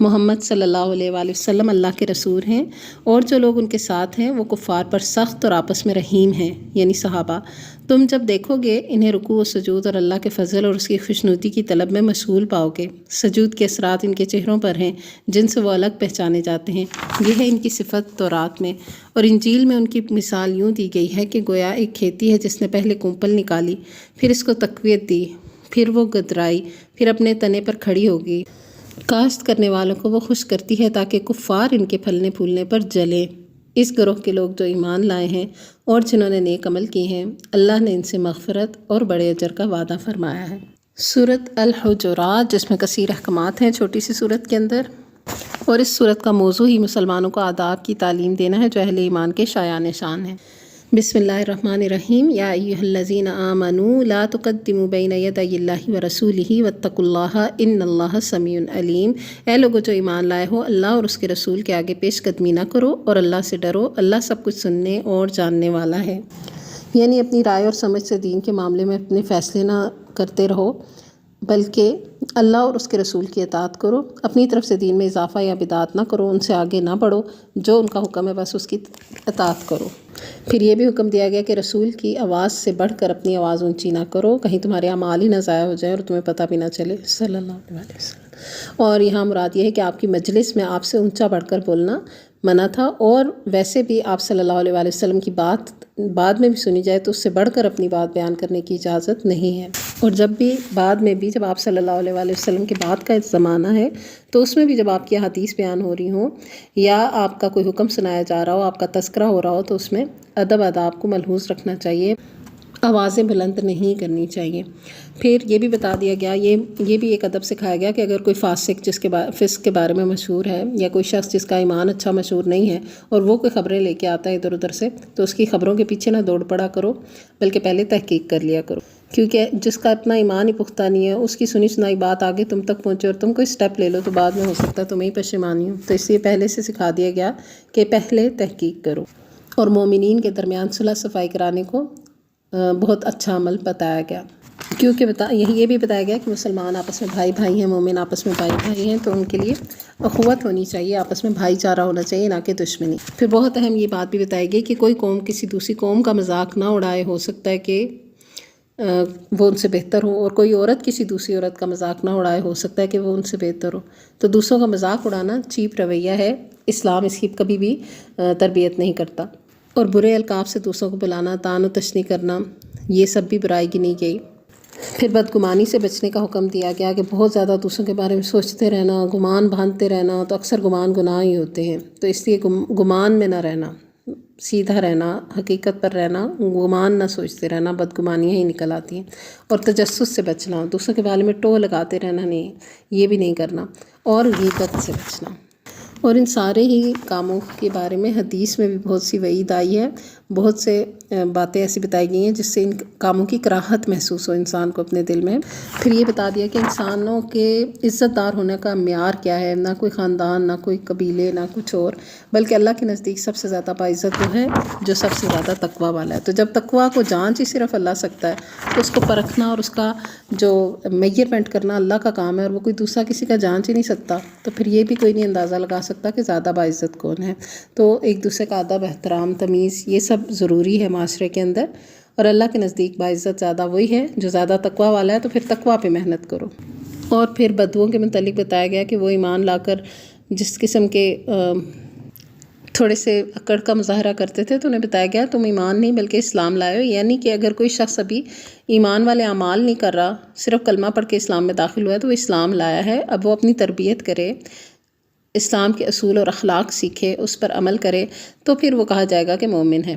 محمد صلی اللہ علیہ وآلہ وسلم اللہ کے رسول ہیں، اور جو لوگ ان کے ساتھ ہیں وہ کفار پر سخت اور آپس میں رحیم ہیں، یعنی صحابہ۔ تم جب دیکھو گے انہیں رکوع و سجود اور اللہ کے فضل اور اس کی خوشنودی کی طلب میں مشغول پاؤ گے۔ سجود کے اثرات ان کے چہروں پر ہیں جن سے وہ الگ پہچانے جاتے ہیں۔ یہ ہے ان کی صفت تورات میں، اور انجیل میں ان کی مثال یوں دی گئی ہے کہ گویا ایک کھیتی ہے جس نے پہلے کونپل نکالی، پھر اس کو تقویت دی، پھر وہ گدرائی، پھر اپنے تنے پر کھڑی ہوگی۔ کاشت کرنے والوں کو وہ خوش کرتی ہے تاکہ کفار ان کے پھلنے پھولنے پر جلیں۔ اس گروہ کے لوگ جو ایمان لائے ہیں اور جنہوں نے نیک عمل کیے ہیں، اللہ نے ان سے مغفرت اور بڑے اجر کا وعدہ فرمایا ہے۔ سورۃ الحجرات، جس میں کثیر احکامات ہیں چھوٹی سی سورت کے اندر، اور اس سورت کا موضوع ہی مسلمانوں کو آداب کی تعلیم دینا ہے جو اہل ایمان کے شایان شان ہیں۔ بسم اللہ الرحمن الرحیم۔ یا ایھا الذین آمنوا لا تقدموا بین یدی اللہ ورسولہ واتقوا اللہ ان اللہ سمیع علیم۔ اے لوگو جو ایمان لائے ہو، اللہ اور اس کے رسول کے آگے پیش قدمی نہ کرو اور اللہ سے ڈرو، اللہ سب کچھ سننے اور جاننے والا ہے۔ یعنی اپنی رائے اور سمجھ سے دین کے معاملے میں اپنے فیصلے نہ کرتے رہو، بلکہ اللہ اور اس کے رسول کی اطاعت کرو۔ اپنی طرف سے دین میں اضافہ یا بدعت نہ کرو، ان سے آگے نہ بڑھو، جو ان کا حکم ہے بس اس کی اطاعت کرو۔ پھر یہ بھی حکم دیا گیا کہ رسول کی آواز سے بڑھ کر اپنی آواز اونچی نہ کرو، کہیں تمہارے اعمال ہی نہ ضائع ہو جائیں اور تمہیں پتہ بھی نہ چلے، صلی اللہ علیہ وسلم۔ اور یہاں مراد یہ ہے کہ آپ کی مجلس میں آپ سے اونچا بڑھ کر بولنا منع تھا، اور ویسے بھی آپ صلی اللہ علیہ وسلم کی بات بعد میں بھی سنی جائے تو اس سے بڑھ کر اپنی بات بیان کرنے کی اجازت نہیں ہے۔ اور جب بھی بعد میں بھی جب آپ صلی اللہ علیہ وسلم کی بات کا زمانہ ہے تو اس میں بھی جب آپ کی حدیث بیان ہو رہی ہوں یا آپ کا کوئی حکم سنایا جا رہا ہو، آپ کا تذکرہ ہو رہا ہو، تو اس میں ادب آداب کو ملحوظ رکھنا چاہیے، آوازیں بلند نہیں کرنی چاہیے۔ پھر یہ بھی بتا دیا گیا، یہ بھی ایک ادب سکھایا گیا کہ اگر کوئی فاسق فسق کے بارے میں مشہور ہے، یا کوئی شخص جس کا ایمان اچھا مشہور نہیں ہے اور وہ کوئی خبریں لے کے آتا ہے ادھر ادھر سے، تو اس کی خبروں کے پیچھے نہ دوڑ پڑا کرو، بلکہ پہلے تحقیق کر لیا کرو، کیونکہ جس کا اپنا ایمان ہی پختہ نہیں ہے، اس کی سنی سنائی بات آگے تم تک پہنچے اور تم کوئی سٹیپ لے لو تو بعد میں ہو سکتا ہے تمہیں ہی پشیمانی ہو۔ تو اس لیے پہلے سے سکھا دیا گیا کہ پہلے تحقیق کرو۔ اور مومنین کے درمیان صلح صفائی کرانے کو بہت اچھا عمل بتایا گیا، کیونکہ یہ بھی بتایا گیا کہ مسلمان آپس میں بھائی بھائی ہیں، مومن آپس میں بھائی بھائی ہیں، تو ان کے لیے اخوت ہونی چاہیے، آپس میں بھائی چارہ ہونا چاہیے، نہ کہ دشمنی۔ پھر بہت اہم یہ بات بھی بتائی گئی کہ کوئی قوم کسی دوسری قوم کا مذاق نہ اڑائے، ہو سکتا ہے کہ وہ ان سے بہتر ہو، اور کوئی عورت کسی دوسری عورت کا مذاق نہ اڑائے، ہو سکتا ہے کہ وہ ان سے بہتر ہو۔ تو دوسروں کا مذاق اڑانا چیپ رویہ ہے، اسلام اس کی کبھی بھی تربیت نہیں کرتا۔ اور برے القاب سے دوسروں کو بلانا، طعن و تشنیع کرنا، یہ سب بھی برائی گنی گئی۔ پھر بدگمانی سے بچنے کا حکم دیا گیا کہ بہت زیادہ دوسروں کے بارے میں سوچتے رہنا، گمان باندھتے رہنا، تو اکثر گمان گناہ ہی ہوتے ہیں، تو اس لیے گمان میں نہ رہنا، سیدھا رہنا، حقیقت پر رہنا، گمان نہ سوچتے رہنا، بدگمانیاں ہی نکل آتی ہیں۔ اور تجسس سے بچنا، دوسروں کے بارے میں ٹو لگاتے رہنا نہیں، یہ بھی نہیں کرنا، اور غیبت سے بچنا۔ اور ان سارے ہی کاموں کے بارے میں حدیث میں بھی بہت سی وعید آئی ہے، بہت سے باتیں ایسی بتائی گئی ہیں جس سے ان کاموں کی کراہت محسوس ہو انسان کو اپنے دل میں۔ پھر یہ بتا دیا کہ انسانوں کے عزت دار ہونے کا معیار کیا ہے، نہ کوئی خاندان، نہ کوئی قبیلے، نہ کچھ اور، بلکہ اللہ کے نزدیک سب سے زیادہ باعزت وہ ہے جو سب سے زیادہ تقویٰ والا ہے۔ تو جب تقویٰ کو جانچ ہی صرف اللہ سکتا ہے، تو اس کو پرکھنا اور اس کا جو میجرمنٹ کرنا اللہ کا کام ہے، اور وہ کوئی دوسرا کسی کا جانچ ہی نہیں سکتا، تو پھر یہ بھی کوئی نہیں اندازہ لگا سکتا کہ زیادہ باعزت کون ہے۔ تو ایک دوسرے کا ادب، احترام، تمیز، یہ سب ضروری ہے معاشرے کے اندر، اور اللہ کے نزدیک باعزت زیادہ وہی ہے جو زیادہ تقویٰ والا ہے، تو پھر تقویٰ پہ محنت کرو۔ اور پھر بدوؤں کے متعلق بتایا گیا کہ وہ ایمان لا کر جس قسم کے تھوڑے سے اکڑ کا مظاہرہ کرتے تھے، تو انہیں بتایا گیا تم ایمان نہیں بلکہ اسلام لائے ہو، یعنی کہ اگر کوئی شخص ابھی ایمان والے اعمال نہیں کر رہا، صرف کلمہ پڑھ کے اسلام میں داخل ہوا ہے، تو وہ اسلام لایا ہے۔ اب وہ اپنی تربیت کرے، اسلام کے اصول اور اخلاق سیکھے، اس پر عمل کرے، تو پھر وہ کہا جائے گا کہ مومن ہے۔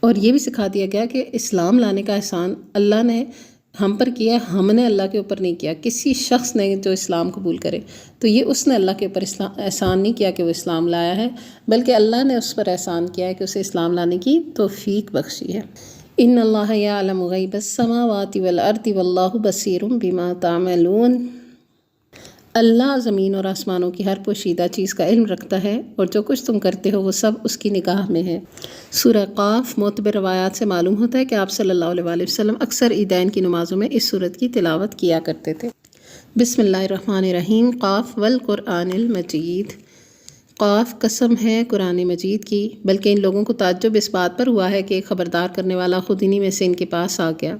اور یہ بھی سکھا دیا گیا کہ اسلام لانے کا احسان اللہ نے ہم پر کیا، ہم نے اللہ کے اوپر نہیں کیا۔ کسی شخص نے جو اسلام قبول کرے تو یہ اس نے اللہ کے اوپر احسان نہیں کیا کہ وہ اسلام لایا ہے، بلکہ اللہ نے اس پر احسان کیا ہے کہ اسے اسلام لانے کی توفیق بخشی ہے۔ ان اللہ یعلم غیب السماوات والارض واللہ بصیر بما تعملون۔ اللہ زمین اور آسمانوں کی ہر پوشیدہ چیز کا علم رکھتا ہے، اور جو کچھ تم کرتے ہو وہ سب اس کی نگاہ میں ہے۔ سورہ قاف۔ معتبر روایات سے معلوم ہوتا ہے کہ آپ صلی اللہ علیہ وسلم اکثر عیدین کی نمازوں میں اس سورت کی تلاوت کیا کرتے تھے۔ بسم اللہ الرحمن الرحیم۔ قاف والقرآن المجید۔ قاف قسم ہے قرآن مجید کی، بلکہ ان لوگوں کو تعجب اس بات پر ہوا ہے کہ ایک خبردار کرنے والا خود انہی میں سے ان کے پاس آ گیا۔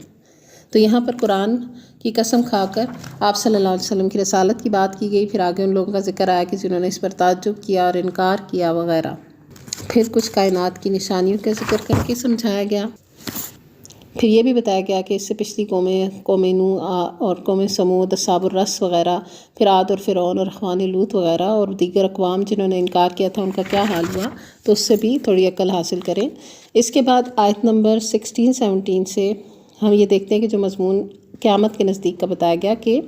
تو یہاں پر قرآن کی قسم کھا کر آپ صلی اللہ علیہ وسلم کی رسالت کی بات کی گئی، پھر آگے ان لوگوں کا ذکر آیا کہ جنہوں نے اس پر تعجب کیا اور انکار کیا وغیرہ، پھر کچھ کائنات کی نشانیوں کا ذکر کر کے سمجھایا گیا۔ پھر یہ بھی بتایا گیا کہ اس سے پچھلی قوم نوح اور قوم سمود، اصحاب الرس وغیرہ، پھر عاد اور فرعون اور اخوان لوط وغیرہ اور دیگر اقوام جنہوں نے انکار کیا تھا ان کا کیا حال ہوا، تو اس سے بھی تھوڑی عقل حاصل کریں۔ اس کے بعد آیت نمبر 16-17 سے ہم یہ دیکھتے ہیں کہ جو مضمون قیامت کے نزدیک کا بتایا گیا، کہ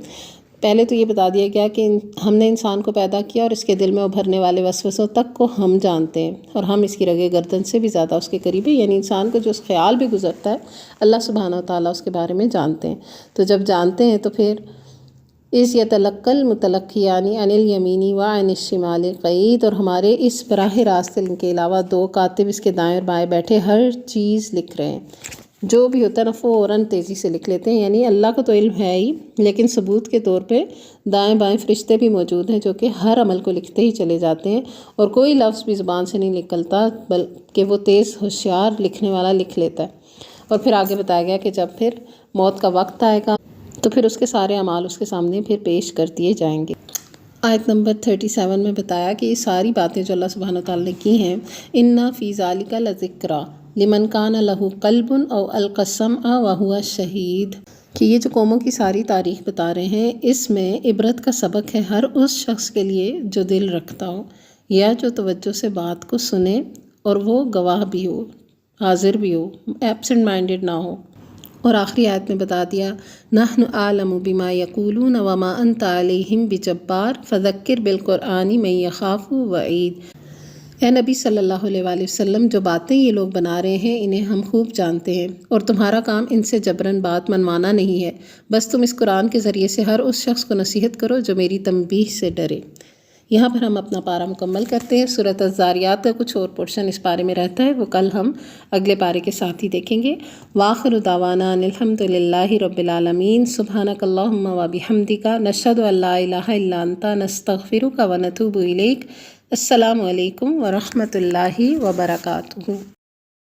پہلے تو یہ بتا دیا گیا کہ ہم نے انسان کو پیدا کیا اور اس کے دل میں ابھرنے والے وسوسوں تک کو ہم جانتے ہیں، اور ہم اس کی رگِ گردن سے بھی زیادہ اس کے قریب ہیں، یعنی انسان کو جو خیال بھی گزرتا ہے اللہ سبحانہ وتعالیٰ اس کے بارے میں جانتے ہیں۔ تو جب جانتے ہیں تو پھر اِذْ يَتَلَقَّى الْمُتَلَقِّيَانِ عَنِ الْيَمِينِ وَعَنِ الشِّمَالِ قَعِيدٌ، اور ہمارے اس براہ راست ان کے علاوہ دو کاتب اس کے دائیں اور بائیں بیٹھے ہر چیز لکھ رہے ہیں۔ جو بھی ہوتا ہے نا فوراً تیزی سے لکھ لیتے ہیں، یعنی اللہ کو تو علم ہے ہی، لیکن ثبوت کے طور پہ دائیں بائیں فرشتے بھی موجود ہیں جو کہ ہر عمل کو لکھتے ہی چلے جاتے ہیں، اور کوئی لفظ بھی زبان سے نہیں نکلتا بلکہ وہ تیز ہوشیار لکھنے والا لکھ لیتا ہے۔ اور پھر آگے بتایا گیا کہ جب پھر موت کا وقت آئے گا تو پھر اس کے سارے اعمال اس کے سامنے پھر پیش کر دیے جائیں گے۔ آیت نمبر 37 میں بتایا کہ یہ ساری باتیں جو اللہ سبحانہ وتعالیٰ نے کی ہیں، اِنَّ فِي ذَلِكَ لَذِكْرَىٰ لِمَنْ كَانَ لَهُ قَلْبٌ أَوْ أَلْقَى السَّمْعَ وَهُوَ شَهِيدٌ، کہ یہ جو قوموں کی ساری تاریخ بتا رہے ہیں، اس میں عبرت کا سبق ہے ہر اس شخص کے لیے جو دل رکھتا ہو یا جو توجہ سے بات کو سنے اور وہ گواہ بھی ہو، حاضر بھی ہو، ایبسنٹ مائنڈڈ نہ ہو۔ اور آخری آیت میں بتا دیا نحن اعلم بما یقولون وما انت علیہم بجبار فذکر بالقرآن من یخاف وعید۔ اے نبی صلی اللہ علیہ وآلہ وسلم، جو باتیں یہ لوگ بنا رہے ہیں انہیں ہم خوب جانتے ہیں، اور تمہارا کام ان سے جبراً بات منوانا نہیں ہے، بس تم اس قرآن کے ذریعے سے ہر اس شخص کو نصیحت کرو جو میری تنبیہ سے ڈرے۔ یہاں پر ہم اپنا پارہ مکمل کرتے ہیں۔ سورۃ الذاریات کا کچھ اور پورشن اس پارے میں رہتا ہے، وہ کل ہم اگلے پارے کے ساتھ ہی دیکھیں گے۔ وآخر دعوانا ان الحمد للہ رب العالمین، سبحانک اللہم وبحمدک، نشہد ان لا الہ الا انت، نستغفرک ونتوب الیک۔ السلام علیکم ورحمۃ اللہ وبرکاتہ۔